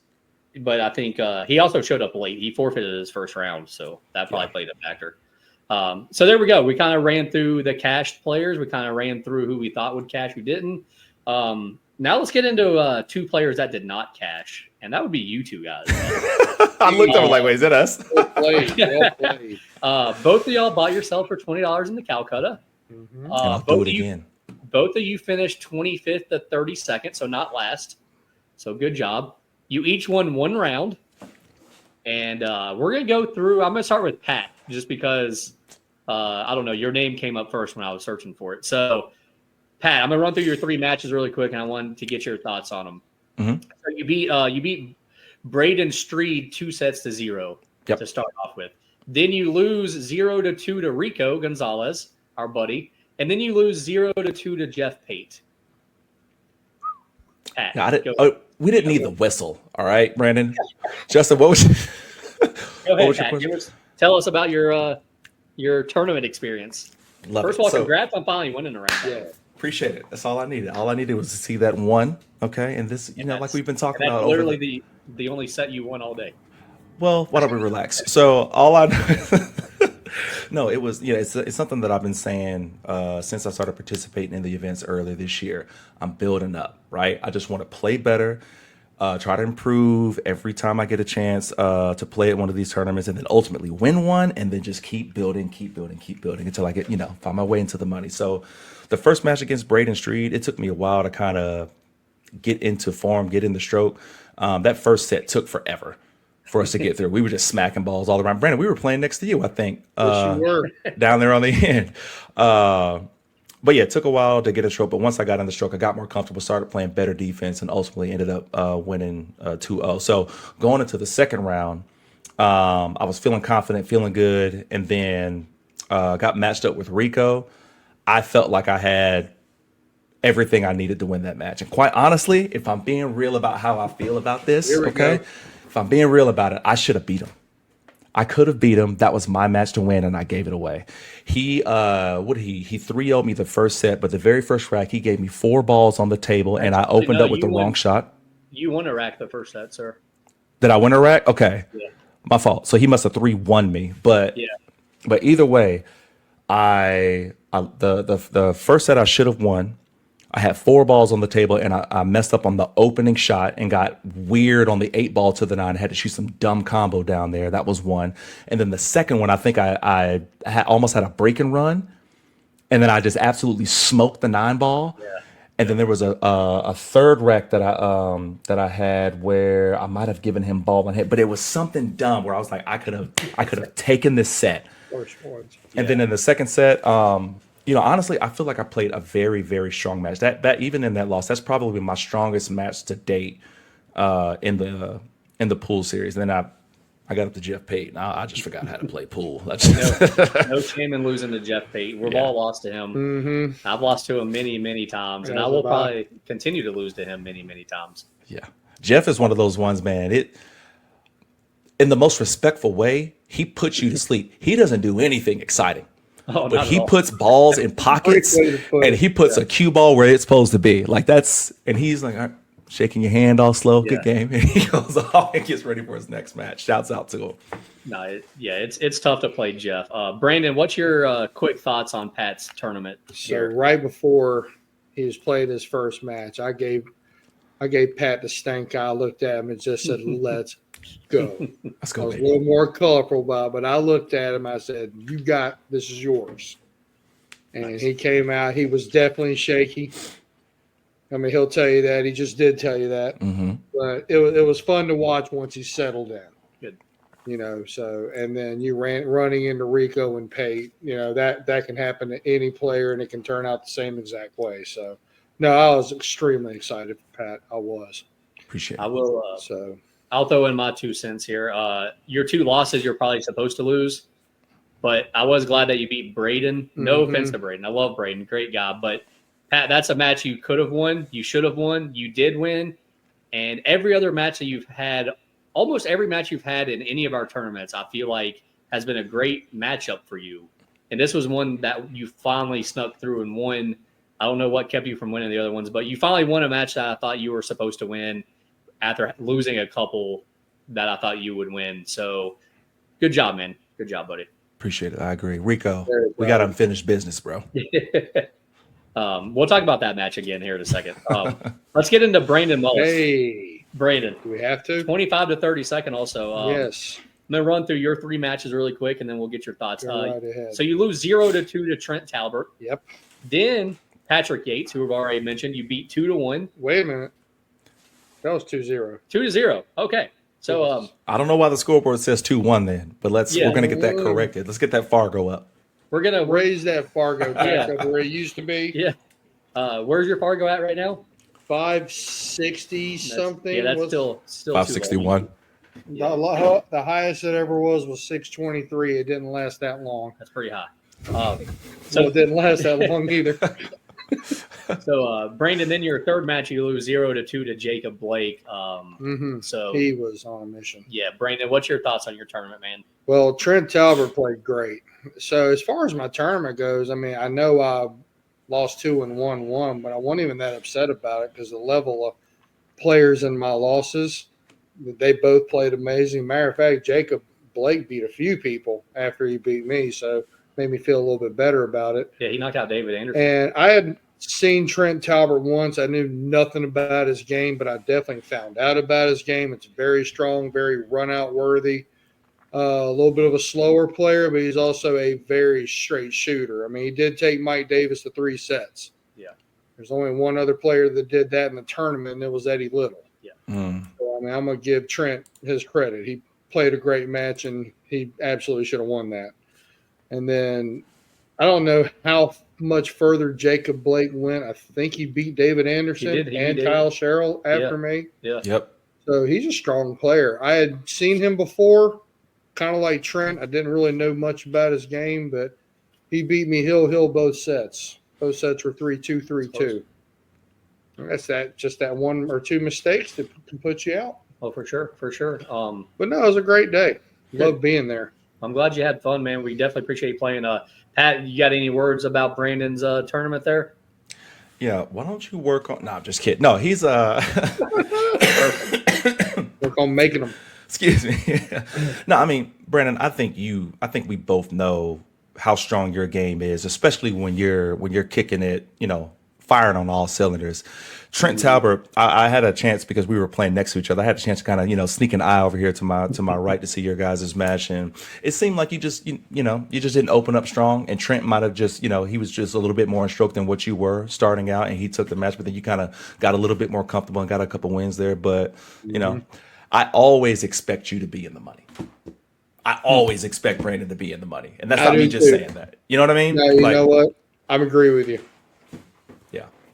but I think he also showed up late. He forfeited his first round, so that probably played a factor. So there we go. We kind of ran through the cashed players. We kind of ran through who we thought would cash, who didn't. Now let's get into two players that did not cash, and that would be you two guys. I looked over like, wait, is that us? Well played. Well played. Both of y'all bought yourself for $20 in the Calcutta. Mhm. And I'll do it again. Both of you finished 25th to 32nd, so not last. So good job. You each won one round. And we're going to go through. I'm going to start with Pat, just because, I don't know, your name came up first when I was searching for it. So, Pat, I'm going to run through your three matches really quick, and I wanted to get your thoughts on them. Mm-hmm. So you beat Braden Streed 2-0 Yep. to start off with. Then you lose 0-2 to Rico Gonzalez, our buddy. And then you lose 0-2 to Jeff Pate. Pat, Yeah, we didn't need the whistle. All right, Brandon. Justin, what was Go ahead, was your Pat. question? Tell us about your tournament experience. Love First it. of all, So, congrats on finally winning a round. Yeah. appreciate it. That's all I needed. All I needed was to see that one. Okay, and this, like we've been talking And that's about. literally the only set you won all day. Well, why don't we relax? So all I no, it was it's something that I've been saying since I started participating in the events earlier this year. I'm building up, right? I just want to play better, try to improve every time I get a chance to play at one of these tournaments, and then ultimately win one, and then just keep building until I get find my way into the money. So the first match against Braden Street, it took me a while to kind of get into form, get in the stroke. That first set took forever for us to get through. We were just smacking balls all around. Brandon, we were playing next to you, I think, Yes, you were. down there on the end. But yeah, it took a while to get a stroke. But once I got in the stroke, I got more comfortable, started playing better defense, and ultimately ended up winning 2-0. So going into the second round, I was feeling confident, feeling good, and then got matched up with Rico. I felt like I had everything I needed to win that match. And quite honestly, if I'm being real about how I feel about this, Here we okay, go. if I'm being real about it, I should have beat him. I could have beat him. That was my match to win, and I gave it away. He 3-0'd me the first set, but the very first rack, he gave me 4 balls on the table, and I opened up with the wrong shot. You won a rack the first set, sir. Did I win a rack? Okay. Yeah. My fault. So he must have 3-1 me. But Yeah. but either way, the first set I should have won. I had 4 balls on the table, and I messed up on the opening shot and got weird on the 8 ball to the 9. I had to shoot some dumb combo down there. That was one. And then the second one, I think I almost had a break and run, and then I just absolutely smoked the 9 ball. Yeah. And then there was a third rack that I had where I might have given him ball and hit, but it was something dumb where I was like, I could have taken this set. First ones. And then in the second set, honestly, I feel like I played a very, very strong match. That even in that loss, that's probably my strongest match to date in the pool series. And then I got up to Jeff Pate. And I just forgot how to play pool. No shame in losing to Jeff Pate. We've all lost to him. Mm-hmm. I've lost to him many, many times, and Yeah, I will about- probably continue to lose to him many, many times. Yeah, Jeff is one of those ones, man. In the most respectful way, he puts you to sleep. He doesn't do anything exciting. Oh, But not he at all. puts balls in pockets, Great way to put and it. he puts a cue ball where it's supposed to be. And he's like, all right, shaking your hand all slow, good Yeah. game. And he goes off and gets ready for his next match. Shouts out to him. No, it's tough to play Jeff. Brandon, what's your quick thoughts on Pat's tournament So here? right before he was playing his first match, I gave Pat the stank eye. I looked at him and just said, "Let's go." Let's I go, was a baby. little more colorful about it, but I looked at him. I said, "You got this. Is yours." And Nice. he came out. He was definitely shaky. I mean, he'll tell you that. He just did tell you that. Mm-hmm. But it was fun to watch once he settled down. Good. So and then you running into Rico and Pate. That can happen to any player, and it can turn out the same exact way. So, no, I was extremely excited for Pat. I was. Appreciate I it. will. So I'll throw in my 2 cents here. Your 2 losses, you're probably supposed to lose, but I was glad that you beat Braden. No Mhm. offense to Braden. I love Braden. Great guy. But, Pat, that's a match you could have won. You should have won. You did win. And every other match that you've had, almost every match you've had in any of our tournaments, I feel like has been a great matchup for you. And this was one that you finally snuck through and won. I don't know what kept you from winning the other ones, but you finally won a match that I thought you were supposed to win after losing a couple that I thought you would win. So good job, man. Good job, buddy. Appreciate it. I agree. Rico, Very we got proud. unfinished business, bro. We'll talk about that match again here in a second. Let's get into Brandon Mullis. Hey, Brandon, do we have to? 25 to 30 second also. Yes. I'm going to run through your 3 matches really quick, and then we'll get your thoughts. Go right ahead. So you lose 0-2 to Trent Talbert. Yep. Then Patrick Yates, who we've already mentioned, you beat 2-1. Wait a minute. That was 2-0. 2-0. Okay. So I don't know why the scoreboard says 2-1 then, but we're going to get that Yeah. corrected. Let's get that Fargo up. we're going to Raise that Fargo back up where it used to be. Yeah. Where's your Fargo at right now? 560 something. Yeah, that's was, still 561. the highest it ever was 623. It didn't last that long. That's pretty high. So it didn't last that long either. So Brandon, then your third match, you lose 0-2 to Jacob Blake. So He was on a mission. yeah, Brandon, what's your thoughts on your tournament, man? Well, Trent Talbot played great. So as far as my tournament goes, I mean, I know I lost 2 and 1, but I wasn't even that upset about it because the level of players in my losses, they both played amazing. Matter of fact, Jacob Blake beat a few people after he beat me, so made me feel a little bit better about it. Yeah, he knocked out David Anderson. And I had seen Trent Talbot once. I knew nothing about his game, but I definitely found out about his game. It's very strong, very run-out worthy. A little bit of a slower player, but he's also a very straight shooter. I mean, he did take Mike Davis to 3 sets. Yeah. There's only one other player that did that in the tournament, and it was Eddie Little. Yeah. So, I mean, I'm going to give Trent his credit. He played a great match, and he absolutely should have won that. And then I don't know how much further Jacob Blake went. I think he beat David Anderson He did. Kyle Sherrill after me. Yeah. Yep. So he's a strong player. I had seen him before, kind of like Trent. I didn't really know much about his game, but he beat me hill both sets. Both sets were 3-2, 3-2. That's just that 1 or 2 mistakes that can put you out. Oh, for sure. But no, it was a great day. Yeah. Love being there. I'm glad you had fun, man. We definitely appreciate you playing. Pat, you got any words about Brandon's tournament there? Yeah. Why don't you work on? No, I'm just kidding. No, he's Work on making them. Excuse me. No, I mean, Brandon, I think we both know how strong your game is, especially when you're kicking it, firing on all cylinders. Trent Talbot, I had a chance because we were playing next to each other. I had a chance to kind of, sneak an eye over here to my right to see your guys' match, and it seemed like you just didn't open up strong. And Trent might have just, he was just a little bit more in stroke than what you were starting out, and he took the match. But then you kind of got a little bit more comfortable and got a couple wins there. But I always expect you to be in the money. I always expect Brandon to be in the money, and that's not me just saying that. You know what I mean? No, you know what? I agree with you.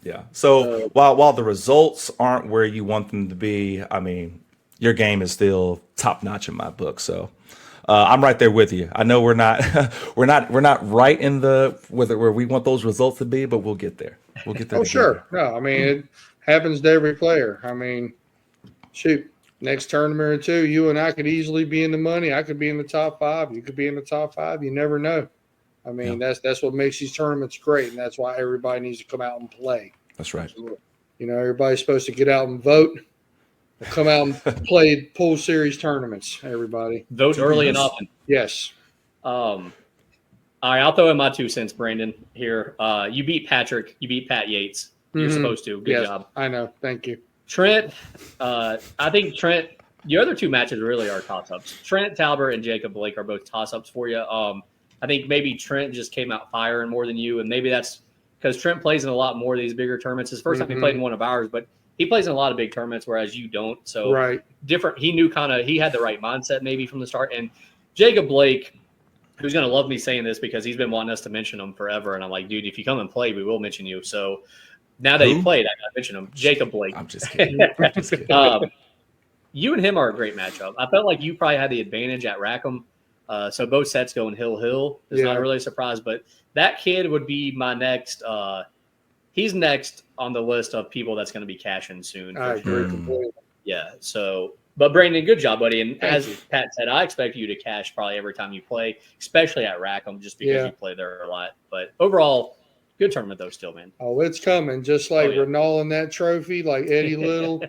Yeah. So while the results aren't where you want them to be, I mean, your game is still top notch in my book. So I'm right there with you. I know we're not right in the where we want those results to be, but we'll get there. We'll get there. Oh, sure. No, I mean, it happens to every player. I mean, shoot, next tournament or 2, you and I could easily be in the money. I could be in the top 5. You could be in the top 5. You never know. I mean, that's what makes these tournaments great, and that's why everybody needs to come out and play. That's right. Everybody's supposed to get out and vote. Come out and play pool series tournaments, everybody. Vote early and often. Yes. All right, I'll throw in my 2 cents, Brandon, here. You beat Patrick. You beat Pat Yates. You're supposed to. Good job. I know. Thank you. Trent, I think Trent, your other 2 matches really are toss-ups. Trent Talbot and Jacob Blake are both toss-ups for you. I think maybe Trent just came out firing more than you, and maybe that's because Trent plays in a lot more of these bigger tournaments. His first time he played in one of ours, but he plays in a lot of big tournaments, whereas you don't. So different. He knew he had the right mindset maybe from the start. And Jacob Blake, who's going to love me saying this because he's been wanting us to mention him forever. And I'm like, dude, if you come and play, we will mention you. So now that he played, I got to mention him. Jacob Blake. I'm just kidding. You and him are a great matchup. I felt like you probably had the advantage at Rackham. So both sets going hill. It's not really a surprise, but that kid would be my next. He's next on the list of people that's going to be cashing soon. I agree completely. Yeah. So, but Brandon, good job, buddy. And as Pat said, I expect you to cash probably every time you play, especially at Rackham, just because you play there a lot. But overall, good tournament though, still, man. Oh, it's coming. Just like Renal in that trophy, like Eddie Little.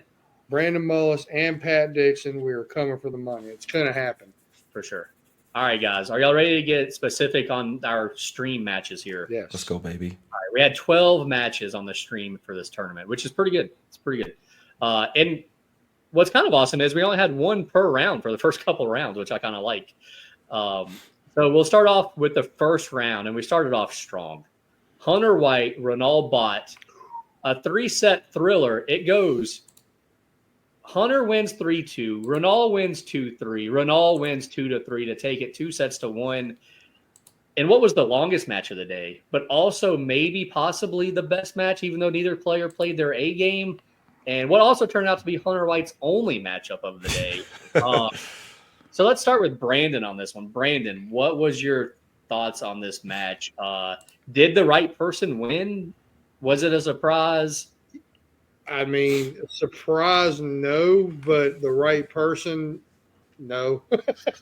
Brandon Mullis and Pat Dixon, we are coming for the money. It's going to happen. For sure. All right, guys. Are y'all ready to get specific on our stream matches here? Yes. Let's go, baby. All right. We had 12 matches on the stream for this tournament, which is pretty good. It's pretty good. And what's kind of awesome is we only had one per round for the first couple of rounds, which I kind of like. So we'll start off with the first round, and we started off strong. Hunter White, Ronald Bott, a 3-set thriller. It goes Hunter wins 3-2. Ronald wins 2-3. Ronald wins 2-3 to take it 2-1. And what was the longest match of the day, but also maybe possibly the best match, even though neither player played their A game. And what also turned out to be Hunter White's only matchup of the day. So let's start with Brandon on this one. Brandon, what was your thoughts on this match? Did the right person win? Was it a surprise? I mean, surprise, no, but the right person, no.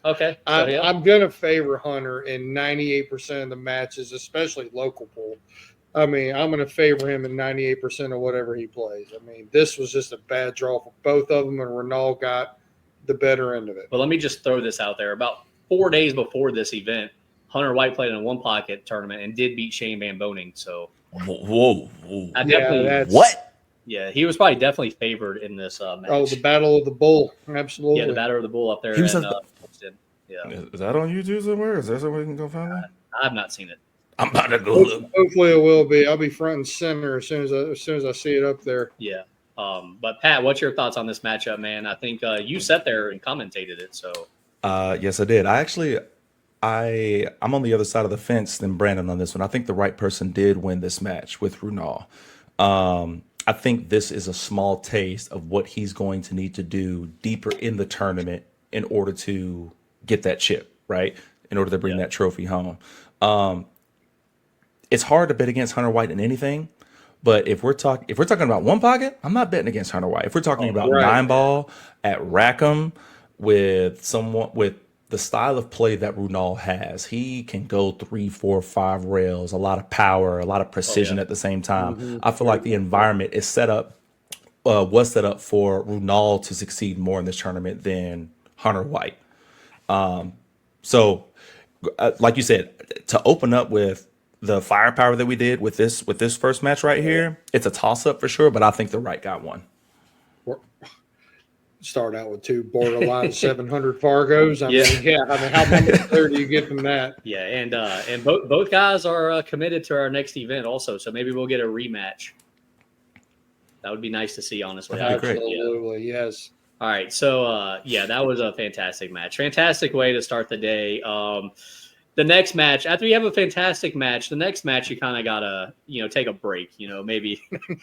Okay. I'm going to favor Hunter in 98% of the matches, especially local pool. I mean, I'm going to favor him in 98% of whatever he plays. I mean, this was just a bad draw for both of them, and Ronald got the better end of it. Well, let me just throw this out there. About 4 days before this event, Hunter White played in a one-pocket tournament and did beat Shane Van Boning. So, whoa. What? Yeah, he was probably definitely favored in this match. Oh, the Battle of the Bull. Absolutely. Yeah, the Battle of the Bull up there. He was yeah. Is that on YouTube somewhere? Is there somewhere you can go find that? I've not seen it. I'm about to go look. Hopefully it will be. I'll be front and center as soon as I see it up there. Yeah. But Pat, what's your thoughts on this matchup, man? I think you sat there and commentated it. So. Yes, I did. I'm on the other side of the fence than Brandon on this one. I think the right person did win this match with Runal. I think this is a small taste of what he's going to need to do deeper in the tournament in order to get that chip, right? In order to bring that trophy home. It's hard to bet against Hunter White in anything, but if we're talking about one pocket, I'm not betting against Hunter White. If we're talking about 9-ball at Rackham with the style of play that Runal has, he can go 3, 4, 5 rails, a lot of power, a lot of precision at the same time. Mm-hmm. I feel like the environment is was set up for Runal to succeed more in this tournament than Hunter White. So, like you said, to open up with the firepower that we did with this first match right here, it's a toss up for sure. But I think the right guy won. Start out with 2 borderline 700 Fargos. I mean, how much clear do you get from that? Yeah, and both guys are committed to our next event also, so maybe we'll get a rematch. That would be nice to see, honestly. Absolutely, yes. All right, so that was a fantastic match. Fantastic way to start the day. The next match, after you have a fantastic match, the next match you kind of gotta, take a break. Maybe.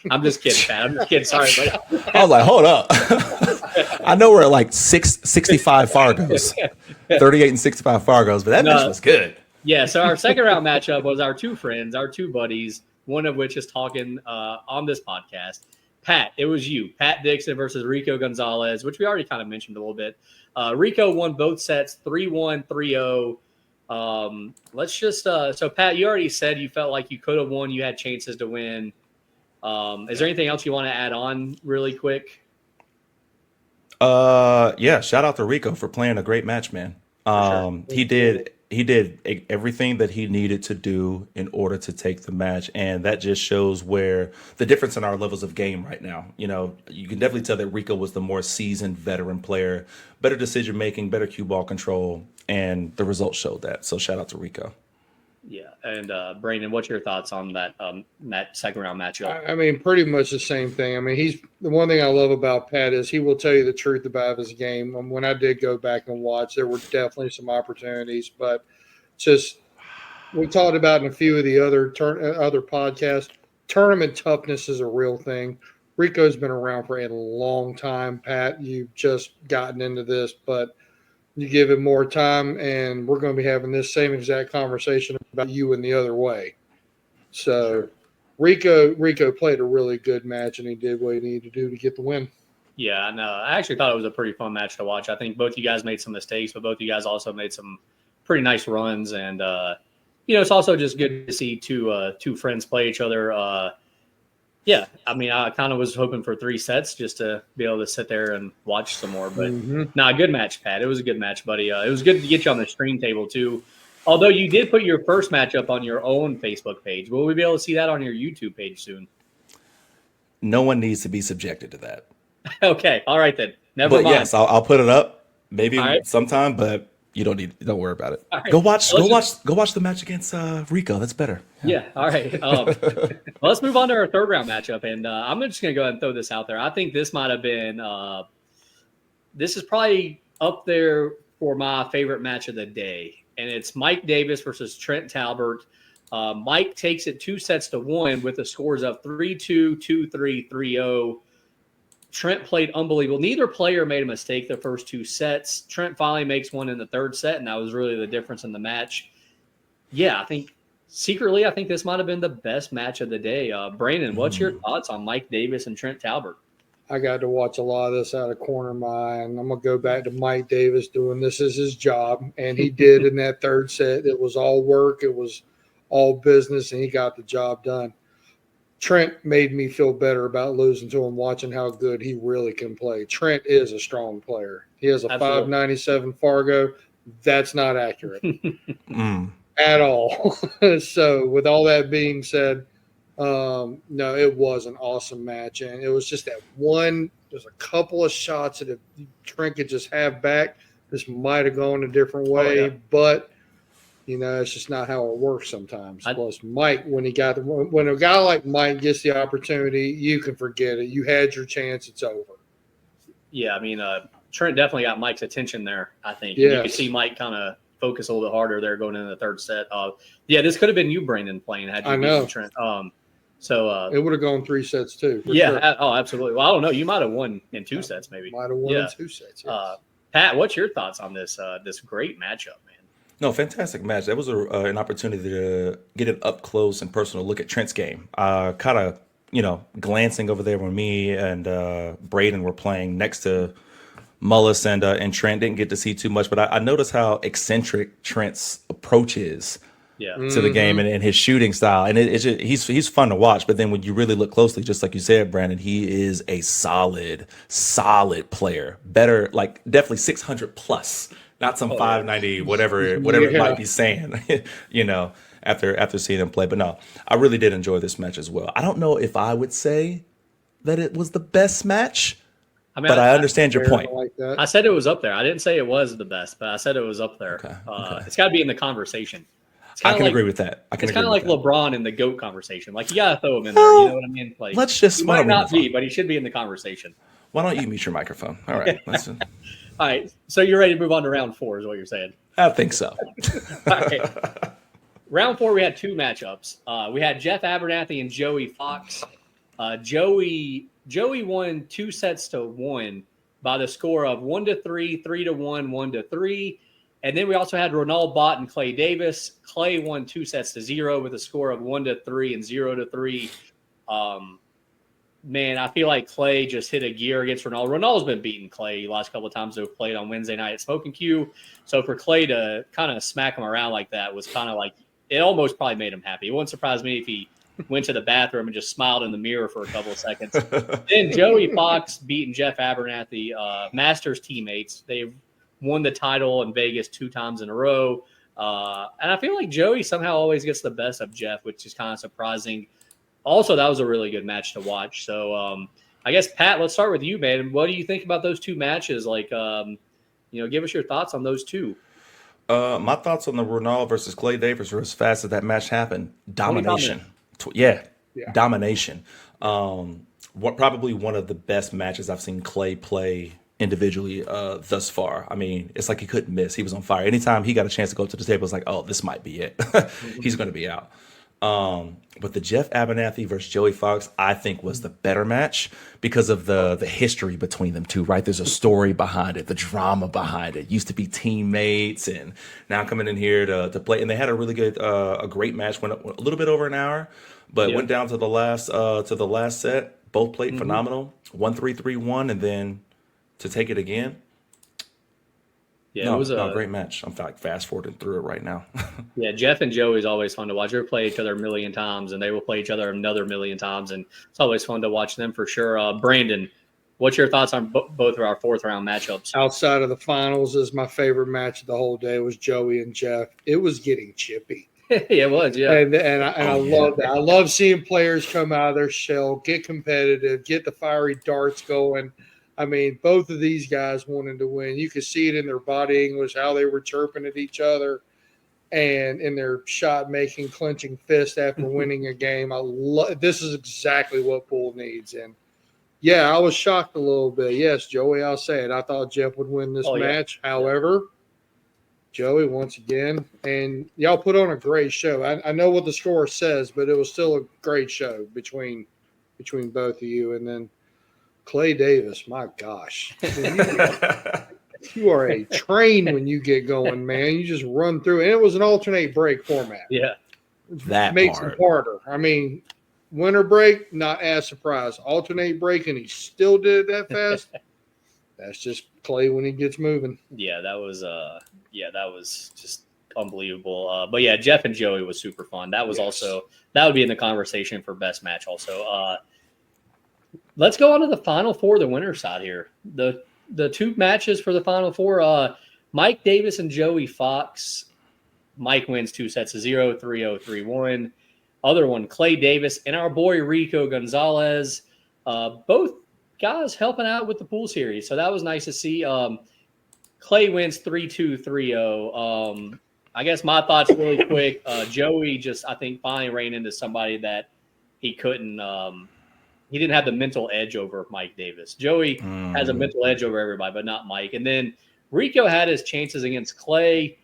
I'm just kidding, Pat. I'm just kidding. Sorry, but I was like, hold up. I know we're at like 65 Fargos, 38 and 65 Fargos, but that match was good. Yeah. So our second round matchup was our 2 friends, our 2 buddies, one of which is talking on this podcast. Pat, it was you, Pat Dixon versus Rico Gonzalez, which we already kind of mentioned a little bit. Rico won both sets, 3-1, 3-0. Let's just so Pat, you already said you felt like you could have won, you had chances to win. Is there anything else you want to add on really quick? Shout out to Rico for playing a great match, man. Sure. He did everything that he needed to do in order to take the match, and that just shows where the difference in our levels of game right now. You can definitely tell that Rico was the more seasoned veteran player, better decision making, better cue ball control, and the results showed that. So shout out to Rico. Yeah, and Brandon, what's your thoughts on that second round matchup? I mean, pretty much the same thing. I mean, the one thing I love about Pat is he will tell you the truth about his game. When I did go back and watch, there were definitely some opportunities, but just we talked about in a few of the other podcasts. Tournament toughness is a real thing. Rico's been around for a long time. Pat, you've just gotten into this, but you give him more time, and we're going to be having this same exact conversation about you in the other way. So Rico played a really good match, and he did what he needed to do to get the win. Yeah, no, I actually thought it was a pretty fun match to watch. I think both you guys made some mistakes, but both you guys also made some pretty nice runs. And, it's also just good to see two friends play each other. Yeah, I mean, I kind of was hoping for 3 sets just to be able to sit there and watch some more. But nah, good match, Pat. It was a good match, buddy. It was good to get you on the stream table too. Although you did put your first matchup on your own Facebook page, will we be able to see that on your YouTube page soon? No one needs to be subjected to that. Okay, all right then. Never But mind. yes, I'll put it up maybe All right. sometime. But don't worry about it. All right. Go watch Well, go watch the match against Rico. That's better. Yeah. All right. Well, let's move on to our third round matchup, and I'm just going to go ahead and throw this out there. I think this might have been. This is probably up there for my favorite match of the day, and it's Mike Davis versus Trent Talbert. Mike takes it 2-1 with the scores of 3-2, 2-3, 3-0. Trent played unbelievable. Neither player made a mistake the first 2 sets. Trent finally makes one in the third set, and that was really the difference in the match. Yeah, I think this might have been the best match of the day. Brandon, what's your thoughts on Mike Davis and Trent Talbert? I got to watch a lot of this out of corner of my eye, and I'm going to go back to Mike Davis doing this as his job, and he did in that third set. It was all work. It was all business, and he got the job done. Trent made me feel better about losing to him, watching how good he really can play. Trent is a strong player. He has a 597 Fargo. That's not accurate at all. So with all that being said, no, it was an awesome match. And it was just that one, there's a couple of shots that if Trent could just have back, this might have gone a different way. But it's just not how it works sometimes. Plus, Mike, when a guy like Mike gets the opportunity, you can forget it. You had your chance; it's over. Yeah, I mean, Trent definitely got Mike's attention there. I think you could see Mike kind of focus a little bit harder there going into the third set. This could have been you, Brandon, playing had you beaten Trent. So it would have gone 3 sets too. Sure. Absolutely. Well, I don't know. You might have won in 2 sets, maybe. Might have won in 2 sets. Yes. Pat, what's your thoughts on this great matchup, man? No, fantastic match. That was an opportunity to get an up close and personal look at Trent's game. Kind of, glancing over there when me and Braden were playing next to Mullis and Trent. Didn't get to see too much, but I noticed how eccentric Trent's approach is to the game and his shooting style. And he's fun to watch. But then when you really look closely, just like you said, Brandon, he is a solid player. Better, like definitely 600 plus. Not some 590, whatever it might be saying, after seeing him play. But no, I really did enjoy this match as well. I don't know if I would say that it was the best match, but I understand your point. Like that. I said it was up there. I didn't say it was the best, but I said it was up there. Okay. It's got to be in the conversation. I can agree with that. It's kind of like LeBron in the GOAT conversation. Like, you got to throw him in there. You know what I mean? Like, he might not be, but he should be in the conversation. Why don't you mute your microphone? All right. All right, so you're ready to move on to round 4 is what you're saying? I think so. All right. Round 4, we had 2 matchups. We had Jeff Abernathy and Joey Fox. Joey won 2-1 by the score of 1-3, 3-1, 1-3. And then we also had Ronald Bott and Clay Davis. Clay won 2-0 with a score of 1-3 and 0-3. Man, I feel like Clay just hit a gear against Ronaldo. Ronaldo's been beating Clay the last couple of times they've played on Wednesday night at Smoking Q. So for Clay to kind of smack him around like that was kind of like, it almost probably made him happy. It wouldn't surprise me if he went to the bathroom and just smiled in the mirror for a couple of seconds. Then Joey Fox beating Jeff Abernathy, Masters teammates. They've won the title in Vegas 2 times in a row. And I feel like Joey somehow always gets the best of Jeff, which is kind of surprising. Also, that was a really good match to watch. So, I guess, Pat, let's start with you, man. What do you think about those 2 matches? Like, give us your thoughts on those 2. My thoughts on the Ronaldo versus Clay Davis were as fast as that match happened. Domination. Domination. Probably one of the best matches I've seen Clay play individually thus far. I mean, it's like he couldn't miss. He was on fire. Anytime he got a chance to go to the table, it's like, oh, this might be it. He's going to be out. But the Jeff Abernathy versus Joey Fox, I think, was the better match because of the history between them two, right? There's a story behind it, the drama behind it. Used to be teammates and now coming in here to play. And they had a really good, a great match, went a little bit over an hour, but went down to the last set. Both played phenomenal, 1-3, 3-1, and then to take it again. Yeah, it No, was no, a great match. I'm like fast forwarding through it right now. yeah. Jeff and Joey is always fun to watch. They play each other a million times, and they will play each other another million times, and it's always fun to watch them for sure. Brandon, what's your thoughts on both of our fourth round matchups? Outside of the finals, is my favorite match of the whole day was Joey and Jeff. It was getting chippy. Yeah, it was. Yeah, I love that. I love seeing players come out of their shell, get competitive, get the fiery darts going. I mean, both of these guys wanted to win. You could see it in their body English, how they were chirping at each other, and in their shot making, clenching fist after winning a game. This is exactly what pool needs. And yeah, I was shocked a little bit. Yes, Joey, I'll say it. I thought Jeff would win this match. However, Joey, once again, and y'all put on a great show. I know what the score says, but it was still a great show between both of you. And then Clay Davis, my gosh, you are a train when you get going, man. You just run through, and it was an alternate break format. Yeah, that makes part it harder. I mean, winter break, not as surprised. Alternate break, and he still did it that fast. That's just Clay when he gets moving. Yeah, that was just unbelievable. But yeah, Jeff and Joey was super fun. That was also that would be in the conversation for best match. Also, let's go on to the final four, the winner side here. The two matches for the final four. Mike Davis and Joey Fox. Mike wins 2 sets of 0, 3-0, 3-1. Other one, Clay Davis and our boy Rico Gonzalez. Both guys helping out with the pool series. So that was nice to see. Clay wins 3-2, 3-0. I guess my thoughts really quick. Joey just, I think, finally ran into somebody that he couldn't he didn't have the mental edge over Mike Davis. Joey has a mental edge over everybody, but not Mike. And then Rico had his chances against Clay,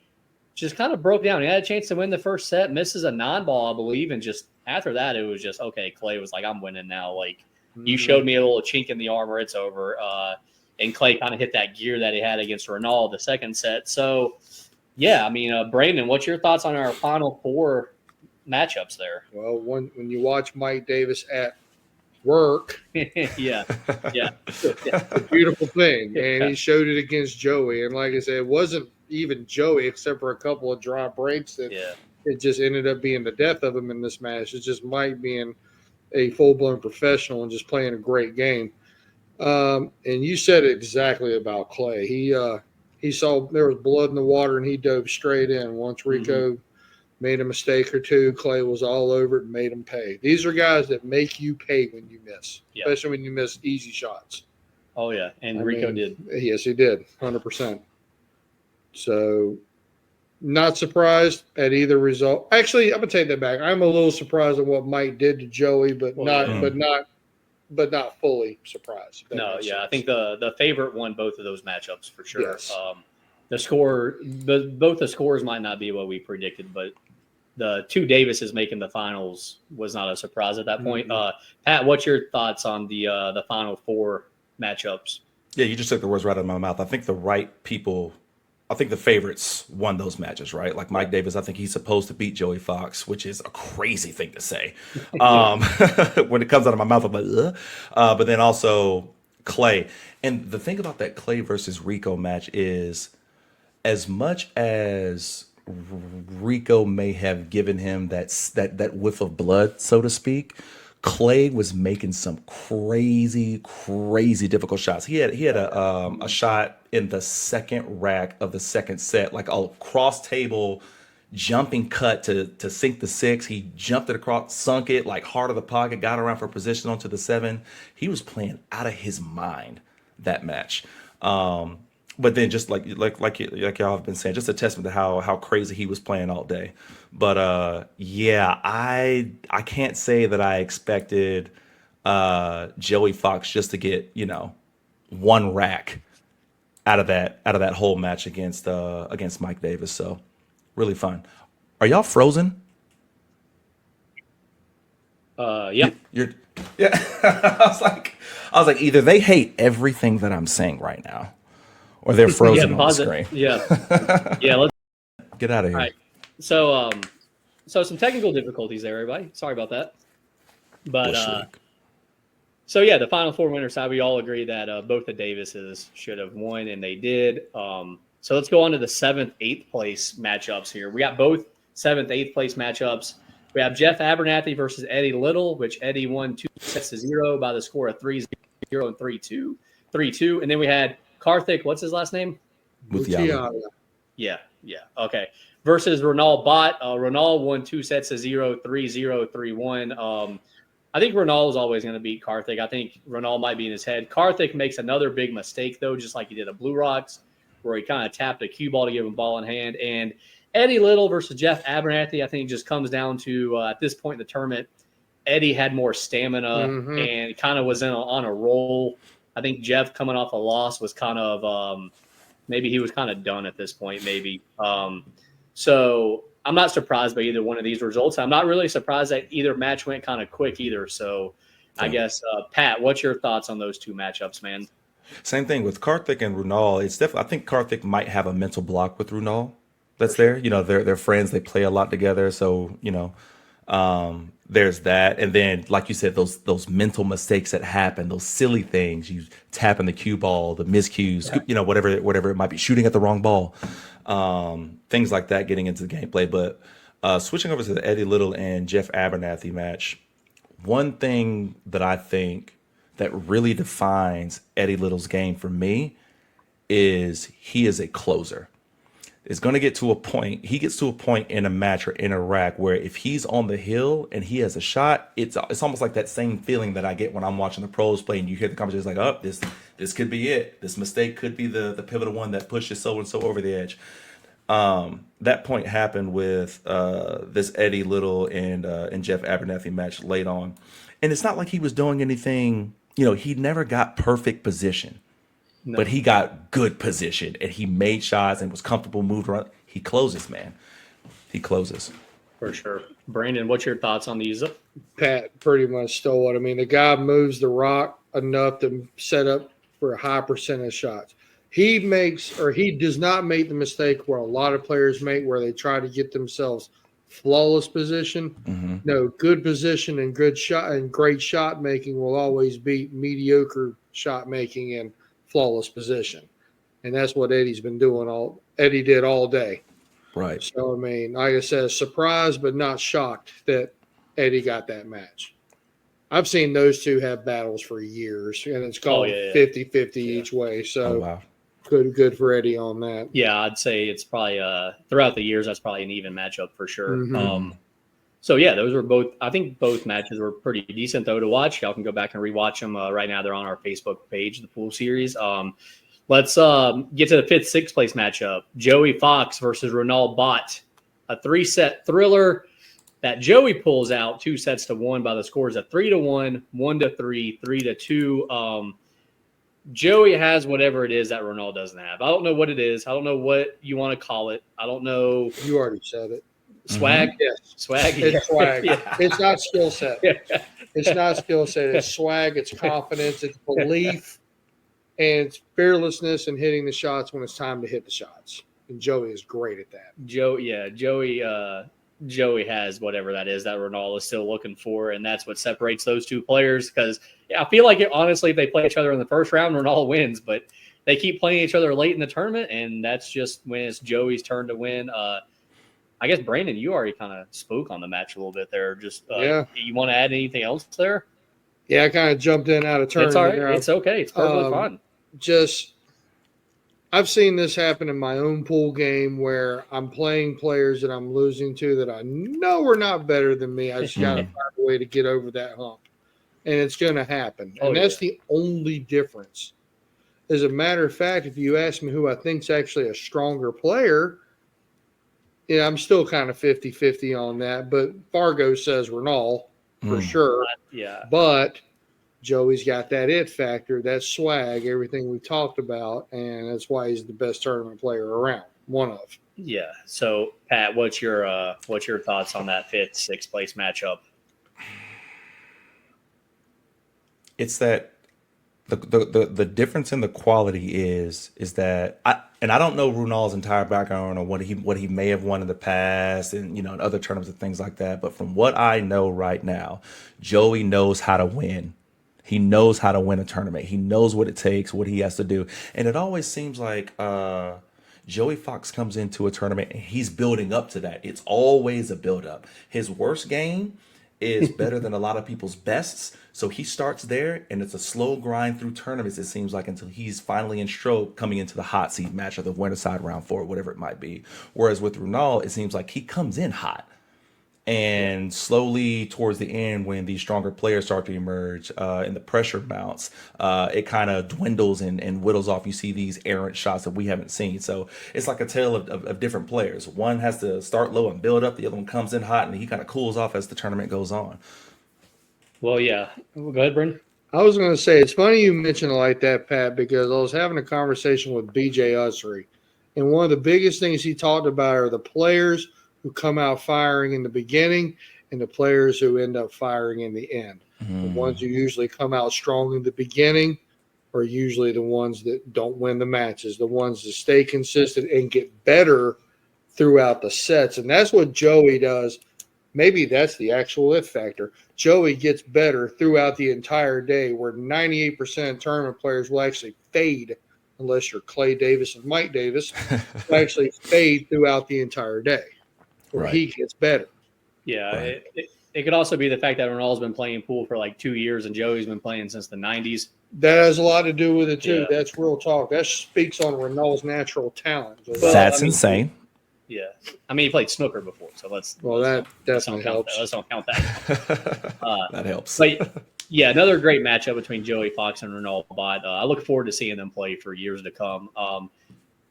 just kind of broke down. He had a chance to win the first set, misses a non-ball, I believe, and just after that, it was just, okay, Clay was like, I'm winning now. Like, you showed me a little chink in the armor, it's over. And Clay kind of hit that gear that he had against Ronald the second set. So, yeah, I mean, Brandon, what's your thoughts on our final four matchups there? Well, when you watch Mike Davis at work, yeah, it's a beautiful thing. And he showed it against Joey. And like I said, it wasn't even Joey, except for a couple of dry breaks that it just ended up being the death of him in this match. It's just Mike being a full-blown professional and just playing a great game. And you said it exactly about Clay. He saw there was blood in the water and he dove straight in. Once Rico made a mistake or two, Clay was all over it and made him pay. These are guys that make you pay when you miss, especially when you miss easy shots. Oh, yeah, and Rico did. Yes, he did, 100%. So not surprised at either result. Actually, I'm going to take that back. I'm a little surprised at what Mike did to Joey, but not fully surprised. No, yeah, I think the favorite won both of those matchups for sure. Yes. The score, both the scores might not be what we predicted, but the two Davises making the finals was not a surprise at that point. Pat, what's your thoughts on the final four matchups? Yeah, you just took the words right out of my mouth. I think the favorites won those matches, right? Like Mike Davis, I think he's supposed to beat Joey Fox, which is a crazy thing to say. When it comes out of my mouth, I'm like, ugh. But then also Clay. And the thing about that Clay versus Rico match is, as much as Rico may have given him that whiff of blood, so to speak, Clay was making some crazy difficult shots. He had a shot in the second rack of the second set, like a cross table jumping cut to sink the 6. He jumped it across, sunk it like hard of the pocket, got around for position onto the 7. He was playing out of his mind that match. But then just like y'all have been saying, just a testament to how crazy he was playing all day. But yeah, I can't say that I expected Joey Fox just to get, one rack out of that whole match against Mike Davis. So really fun. Are y'all frozen? Yeah. You're yeah. I was like, either they hate everything that I'm saying right now, or they're frozen on the screen. Yeah. Let's get out of here. All right. So some technical difficulties there, everybody. Sorry about that. But so yeah, the final four winner side, we all agree that both the Davises should have won, and they did. So let's go on to the 7th, 8th place matchups here. We got both 7th, 8th place matchups. We have Jeff Abernathy versus Eddie Little, which Eddie won 2-0 by the score of 3-0 and 3-2. 3-2. And then we had Karthik, what's his last name? Mutiara. Yeah. Okay. Versus Ronald Bott. Ronald won 2-0, 3-0, 3-1. I think Ronald is always going to beat Karthik. I think Ronald might be in his head. Karthik makes another big mistake, though, just like he did at Blue Rocks, where he kind of tapped a cue ball to give him ball in hand. And Eddie Little versus Jeff Abernathy, I think just comes down to, at this point in the tournament, Eddie had more stamina and kind of was on a roll. I think Jeff, coming off a loss, was kind of maybe he was kind of done at this point, maybe. So I'm not surprised by either one of these results. I'm not really surprised that either match went kind of quick either. So I guess, Pat, what's your thoughts on those two matchups, man? Same thing with Karthik and Runal. It's definitely, I think Karthik might have a mental block with Runal that's there. You know, they're friends. They play a lot together. So, you know, there's that. And then, like you said, those mental mistakes that happen, those silly things, you tapping the cue ball, the miscues, you know, whatever it might be, shooting at the wrong ball, things like that, getting into the gameplay. But switching over to the Eddie Little and Jeff Abernathy match, one thing that I think that really defines Eddie Little's game for me is he is a closer. It's going to get to a point. He gets to a point in a match or in a rack where if he's on the hill and he has a shot, it's almost like that same feeling that I get when I'm watching the pros play and you hear the conversation like, oh, this could be it. This mistake could be the pivotal one that pushes so and so over the edge. That point happened with this Eddie Little and Jeff Abernathy match late on, and it's not like he was doing anything. You know, he never got perfect position. No. But he got good position and he made shots and was comfortable, moved around. He closes, man. He closes. For sure. Brandon, what's your thoughts on these? Pat pretty much stole it. I mean, the guy moves the rock enough to set up for a high percentage of shots. He does not make the mistake where a lot of players make, where they try to get themselves flawless position. Mm-hmm. No, good position and good shot and great shot making will always beat mediocre shot making and flawless position. And that's what Eddie did all day. Right. So, I mean, like I said, surprised but not shocked that Eddie got that match. I've seen those two have battles for years, and it's called 50-50 each way. So, wow. Good for Eddie on that. Yeah, I'd say it's probably throughout the years, that's probably an even matchup for sure. Mm-hmm. So, yeah, those were both – I think both matches were pretty decent, though, to watch. Y'all can go back and rewatch them. Right now they're on our Facebook page, the pool series. Let's get to the 5th, 6th place matchup. Joey Fox versus Ronald Bott. A 3-set thriller that Joey pulls out 2-1 by the scores of 3-1, 1-3, 3-2. Joey has whatever it is that Ronald doesn't have. I don't know what it is. I don't know what you want to call it. I don't know. You already said it. Swag? Mm-hmm. Yes. Swag? It's swag. Yeah. It's not skill set. It's not skill set. It's swag. It's confidence. It's belief. And it's fearlessness in hitting the shots when it's time to hit the shots. And Joey is great at that. Joey has whatever that is that Ronaldo is still looking for, and that's what separates those two players. Because I feel like honestly, if they play each other in the first round, Ronaldo wins. But they keep playing each other late in the tournament, and that's just when it's Joey's turn to win. I guess, Brandon, you already kind of spoke on the match a little bit there. Just you want to add anything else there? Yeah, I kind of jumped in out of turn. It's all right. It's okay. It's perfectly fine. I've seen this happen in my own pool game where I'm playing players that I'm losing to that I know are not better than me. I just got to find a way to get over that hump. And it's going to happen. And that's the only difference. As a matter of fact, if you ask me who I think is actually a stronger player, yeah, I'm still kind of 50-50 on that. But Fargo says Ronald for sure. Yeah. But Joey's got that it factor, that swag, everything we talked about, and that's why he's the best tournament player around. One of. Yeah. So, Pat, what's your thoughts on that 5th, 6th place matchup? It's that the difference in the quality is that I don't know Runal's entire background or what he may have won in the past and in other tournaments and things like that. But from what I know right now, Joey knows how to win. He knows how to win a tournament. He knows what it takes, what he has to do. And it always seems like Joey Fox comes into a tournament and he's building up to that. It's always a build up. His worst game is better than a lot of people's bests. So he starts there and it's a slow grind through tournaments, it seems like, until he's finally in stroke coming into the hot seat match or the winter side round 4, whatever it might be. Whereas with Runal, it seems like he comes in hot. And slowly towards the end, when these stronger players start to emerge and the pressure mounts, it kind of dwindles and whittles off. You see these errant shots that we haven't seen. So it's like a tale of different players. One has to start low and build up. The other one comes in hot and he kind of cools off as the tournament goes on. Well, yeah. Go ahead, Brendan. I was going to say, it's funny you mentioned it like that, Pat, because I was having a conversation with BJ Usry. And one of the biggest things he talked about are the players who come out firing in the beginning and the players who end up firing in the end. The ones who usually come out strong in the beginning are usually the ones that don't win the matches, the ones that stay consistent and get better throughout the sets. And that's what Joey does. Maybe that's the actual it factor. Joey gets better throughout the entire day, where 98% of tournament players will actually fade, unless you're Clay Davis and Mike Davis, will actually fade throughout the entire day. Where he gets better. Yeah, it could also be the fact that Ronaldo's been playing pool for like 2 years and Joey's been playing since the 90s. That has a lot to do with it too. Yeah. That's real talk. That speaks on Ronaldo's natural talent. That's insane. Yeah, I mean he played snooker before, so that definitely helps. Let's don't count that. That helps. But yeah, another great matchup between Joey Fox and Ronaldo Bot. I look forward to seeing them play for years to come.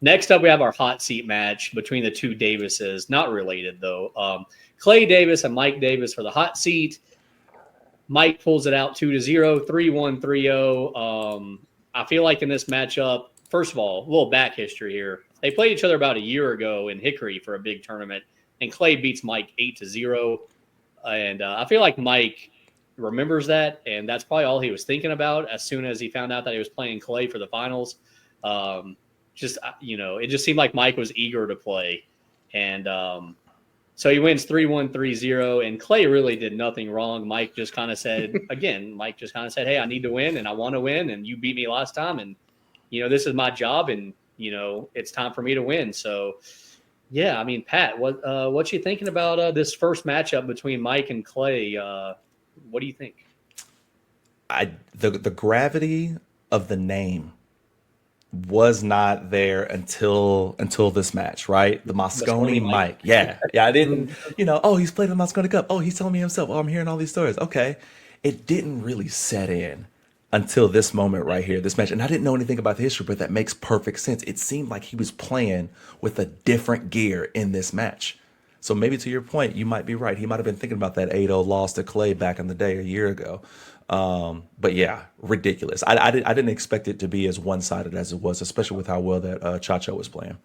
Next up, we have our hot seat match between the two Davises. Not related, though. Clay Davis and Mike Davis for the hot seat. Mike pulls it out 2-0, 3-1, 3-0. I feel like in this matchup, first of all, a little back history here. They played each other about a year ago in Hickory for a big tournament, and Clay beats Mike 8-0. And I feel like Mike remembers that, and that's probably all he was thinking about as soon as he found out that he was playing Clay for the finals. It just seemed like Mike was eager to play. And so he wins 3-1, 3-0, and Clay really did nothing wrong. Mike just kind of said, hey, I need to win, and I want to win, and you beat me last time, and, this is my job, and, it's time for me to win. So, yeah, I mean, Pat, what you thinking about this first matchup between Mike and Clay? What do you think? The gravity of the name was not there until this match, right? The Mosconi Mike. Yeah. I didn't, he's played the Mosconi Cup. Oh, he's telling me himself. Oh, I'm hearing all these stories. Okay. It didn't really set in until this moment right here, this match. And I didn't know anything about the history, but that makes perfect sense. It seemed like he was playing with a different gear in this match. So maybe to your point, you might be right. He might have been thinking about that 8-0 loss to Clay back in the day a year ago. But yeah, ridiculous. I didn't expect it to be as one-sided as it was, especially with how well that Chacho was playing.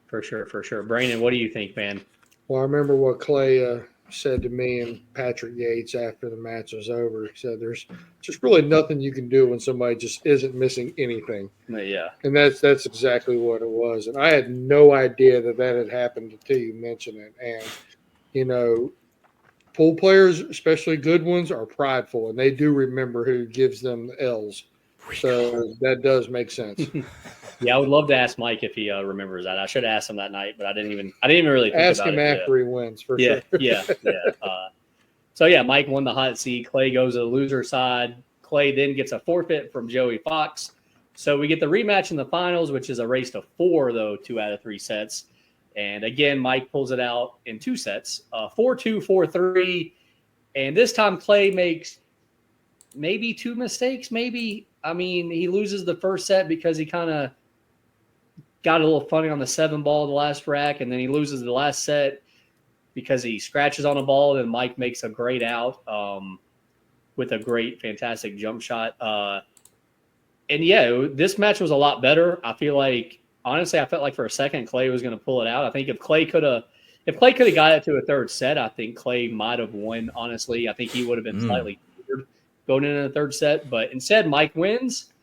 For sure. Brandon, what do you think, man? Well, I remember what Clay said to me and Patrick Yates after the match was over. He said, "There's just really nothing you can do when somebody just isn't missing anything." Yeah, and that's exactly what it was. And I had no idea that had happened until you mentioned it. And pool players, especially good ones, are prideful, and they do remember who gives them the L's. So that does make sense. Yeah, I would love to ask Mike if he remembers that. I should have asked him that night, but I didn't even really think ask about him it. After he wins for sure. Yeah. So yeah, Mike won the hot seat. Clay goes to the loser side. Clay then gets a forfeit from Joey Fox. So we get the rematch in the finals, which is a race to 4, though, 2 out of 3 sets. And again, Mike pulls it out in 2 sets, 4-2, 4-3. And this time Clay makes maybe 2 mistakes, maybe. I mean, he loses the first set because he kind of got a little funny on the 7 ball of the last rack, and then he loses the last set because he scratches on a ball, and Mike makes a great out with a great, fantastic jump shot. And yeah, this match was a lot better. I feel like, honestly, I felt like for a second Clay was going to pull it out. I think if Clay could have got it to a 3rd set, I think Clay might have won. Honestly, I think he would have been slightly favored going into the 3rd set. But instead, Mike wins,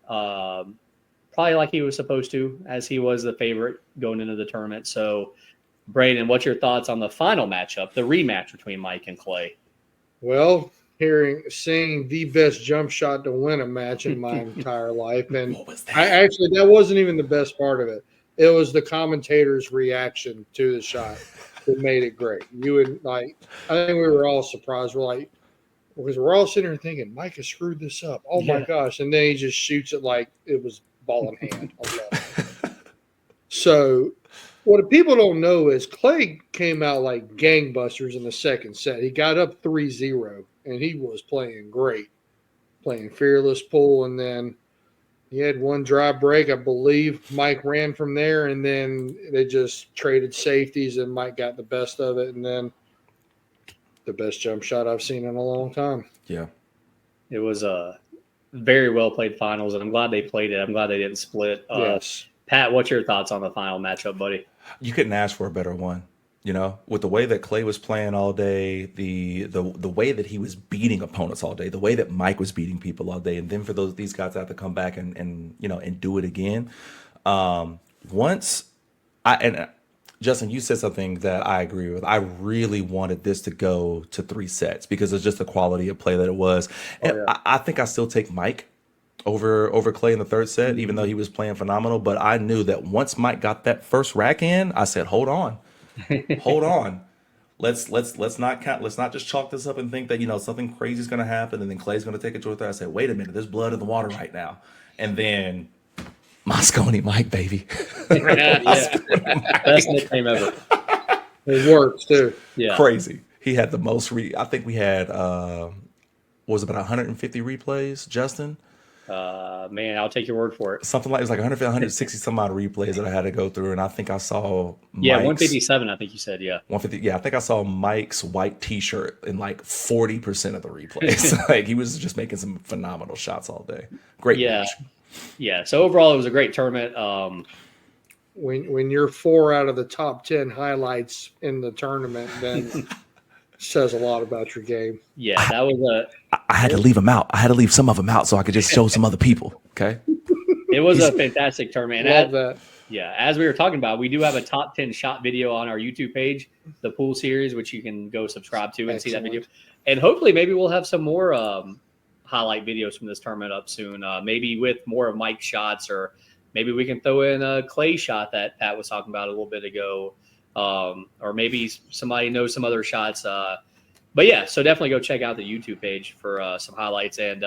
probably like he was supposed to, as he was the favorite going into the tournament. So, Brayden, what's your thoughts on the final matchup, the rematch between Mike and Clay? Well, seeing the best jump shot to win a match in my entire life. And that wasn't even the best part of it. It was the commentator's reaction to the shot that made it great. You would like, I think we were all surprised. We're like, because we're all sitting there thinking, Mike has screwed this up. Oh my gosh. And then he just shoots it like it was ball in hand. So what people don't know is Clay came out like gangbusters in the second set. He got up 3-0 and he was playing great, playing fearless pull. And then he had one dry break. I believe Mike ran from there, and then they just traded safeties and Mike got the best of it. And then the best jump shot I've seen in a long time. Yeah. It was a very well played finals, and I'm glad they played it. I'm glad they didn't split. Yes. Pat, what's your thoughts on the final matchup, buddy? You couldn't ask for a better one. You know, with the way that Clay was playing all day, the way that he was beating opponents all day, the way that Mike was beating people all day, and then for these guys to have to come back and you know and do it again. Justin, you said something that I agree with. I really wanted this to go to 3 sets because it's just the quality of play that it was. And I think I still take Mike over Clay in the third set, even though he was playing phenomenal. But I knew that once Mike got that first rack in, I said, hold on. Hold on. Let's not just chalk this up and think that, you know, something crazy is gonna happen and then Clay's gonna take it to a third. I said, wait a minute, there's blood in the water right now. And then Moscone Mike, baby. Best nickname ever. It works too. Yeah. Crazy. He had the most I think we had was about 150 replays, Justin? Man, I'll take your word for it. Something like it was like 150, 160 some odd replays that I had to go through, and I think I saw Mike's, 157. I think you said 150. Yeah, I think I saw Mike's white T-shirt in like 40% of the replays. Like he was just making some phenomenal shots all day. Great match. Yeah. So overall, it was a great tournament. When you're 4 out of the top 10 highlights in the tournament, then says a lot about your game. Yeah, that was I had to leave them out. I had to leave some of them out so I could just show some other people. Okay. It was a fantastic tournament. Love that. Yeah, as we were talking about, we do have a top 10 shot video on our YouTube page, the pool series, which you can go subscribe to and see that video. And hopefully, maybe we'll have some more highlight videos from this tournament up soon. Maybe with more of Mike's shots, or maybe we can throw in a Clay shot that Pat was talking about a little bit ago. Or maybe somebody knows some other shots. But yeah, so definitely go check out the YouTube page for some highlights. And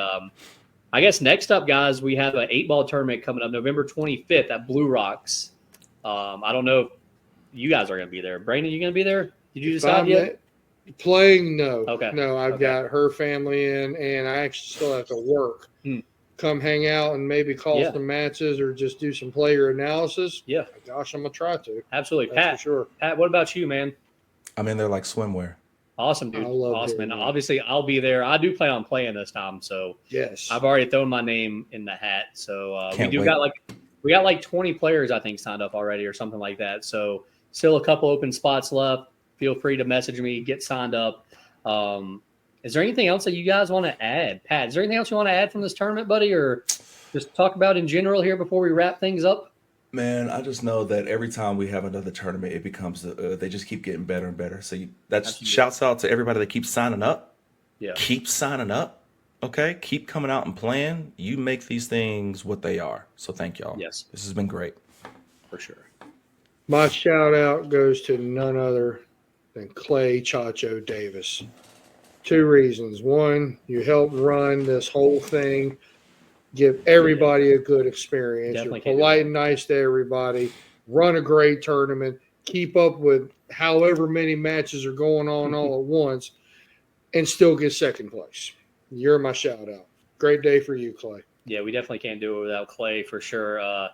I guess next up, guys, we have an 8-ball tournament coming up November 25th at Blue Rocks. I don't know if you guys are going to be there. Brandon, you going to be there? Did you decide yet? Playing, no. Okay. No, I've got her family in, and I actually still have to work. Come hang out and maybe call some matches or just do some player analysis. Yeah. Gosh, I'm going to try to. Absolutely. That's Pat, for sure. Pat, what about you, man? I'm in there like swimwear. Awesome, dude. Awesome. And obviously, I'll be there. I do plan on playing this time, so yes, I've already thrown my name in the hat. So we got like 20 players, I think, signed up already or something like that. So still a couple open spots left. Feel free to message me, get signed up. Is there anything else that you guys want to add? Pat, is there anything else you want to add from this tournament, buddy, or just talk about in general here before we wrap things up? Man, I just know that every time we have another tournament, it becomes they just keep getting better and better. So that's shouts out to everybody that keeps signing up. Yeah, keep signing up. Okay, keep coming out and playing. You make these things what they are. So thank y'all. Yes, this has been great for sure. My shout out goes to none other than Clay Chacho Davis. 2 reasons. one, you helped run this whole thing. Give everybody a good experience. Definitely You're polite and nice to everybody. Run a great tournament. Keep up with however many matches are going on all at once and still get second place. You're my shout out. Great day for you, Clay. Yeah, we definitely can't do it without Clay for sure.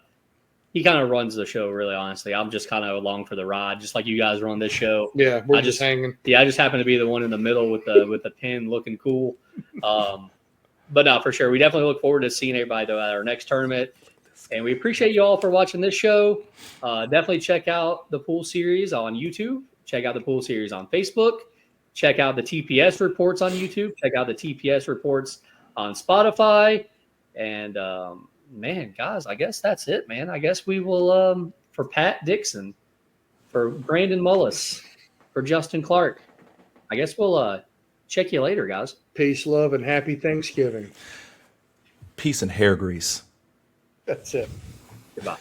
He kind of runs the show, really, honestly. I'm just kind of along for the ride, just like you guys run this show. Yeah, we're just hanging. Yeah, I just happen to be the one in the middle with the pin looking cool. But no, for sure. We definitely look forward to seeing everybody though at our next tournament. And we appreciate you all for watching this show. Definitely check out the pool series on YouTube. Check out the pool series on Facebook. Check out the TPS reports on YouTube. Check out the TPS reports on Spotify. And man, guys, I guess that's it, man. I guess we will for Pat Dixon, for Brandon Mullis, for Justin Clark. I guess we'll check you later, guys. Peace, love, and happy Thanksgiving. Peace and hair grease. That's it. Goodbye.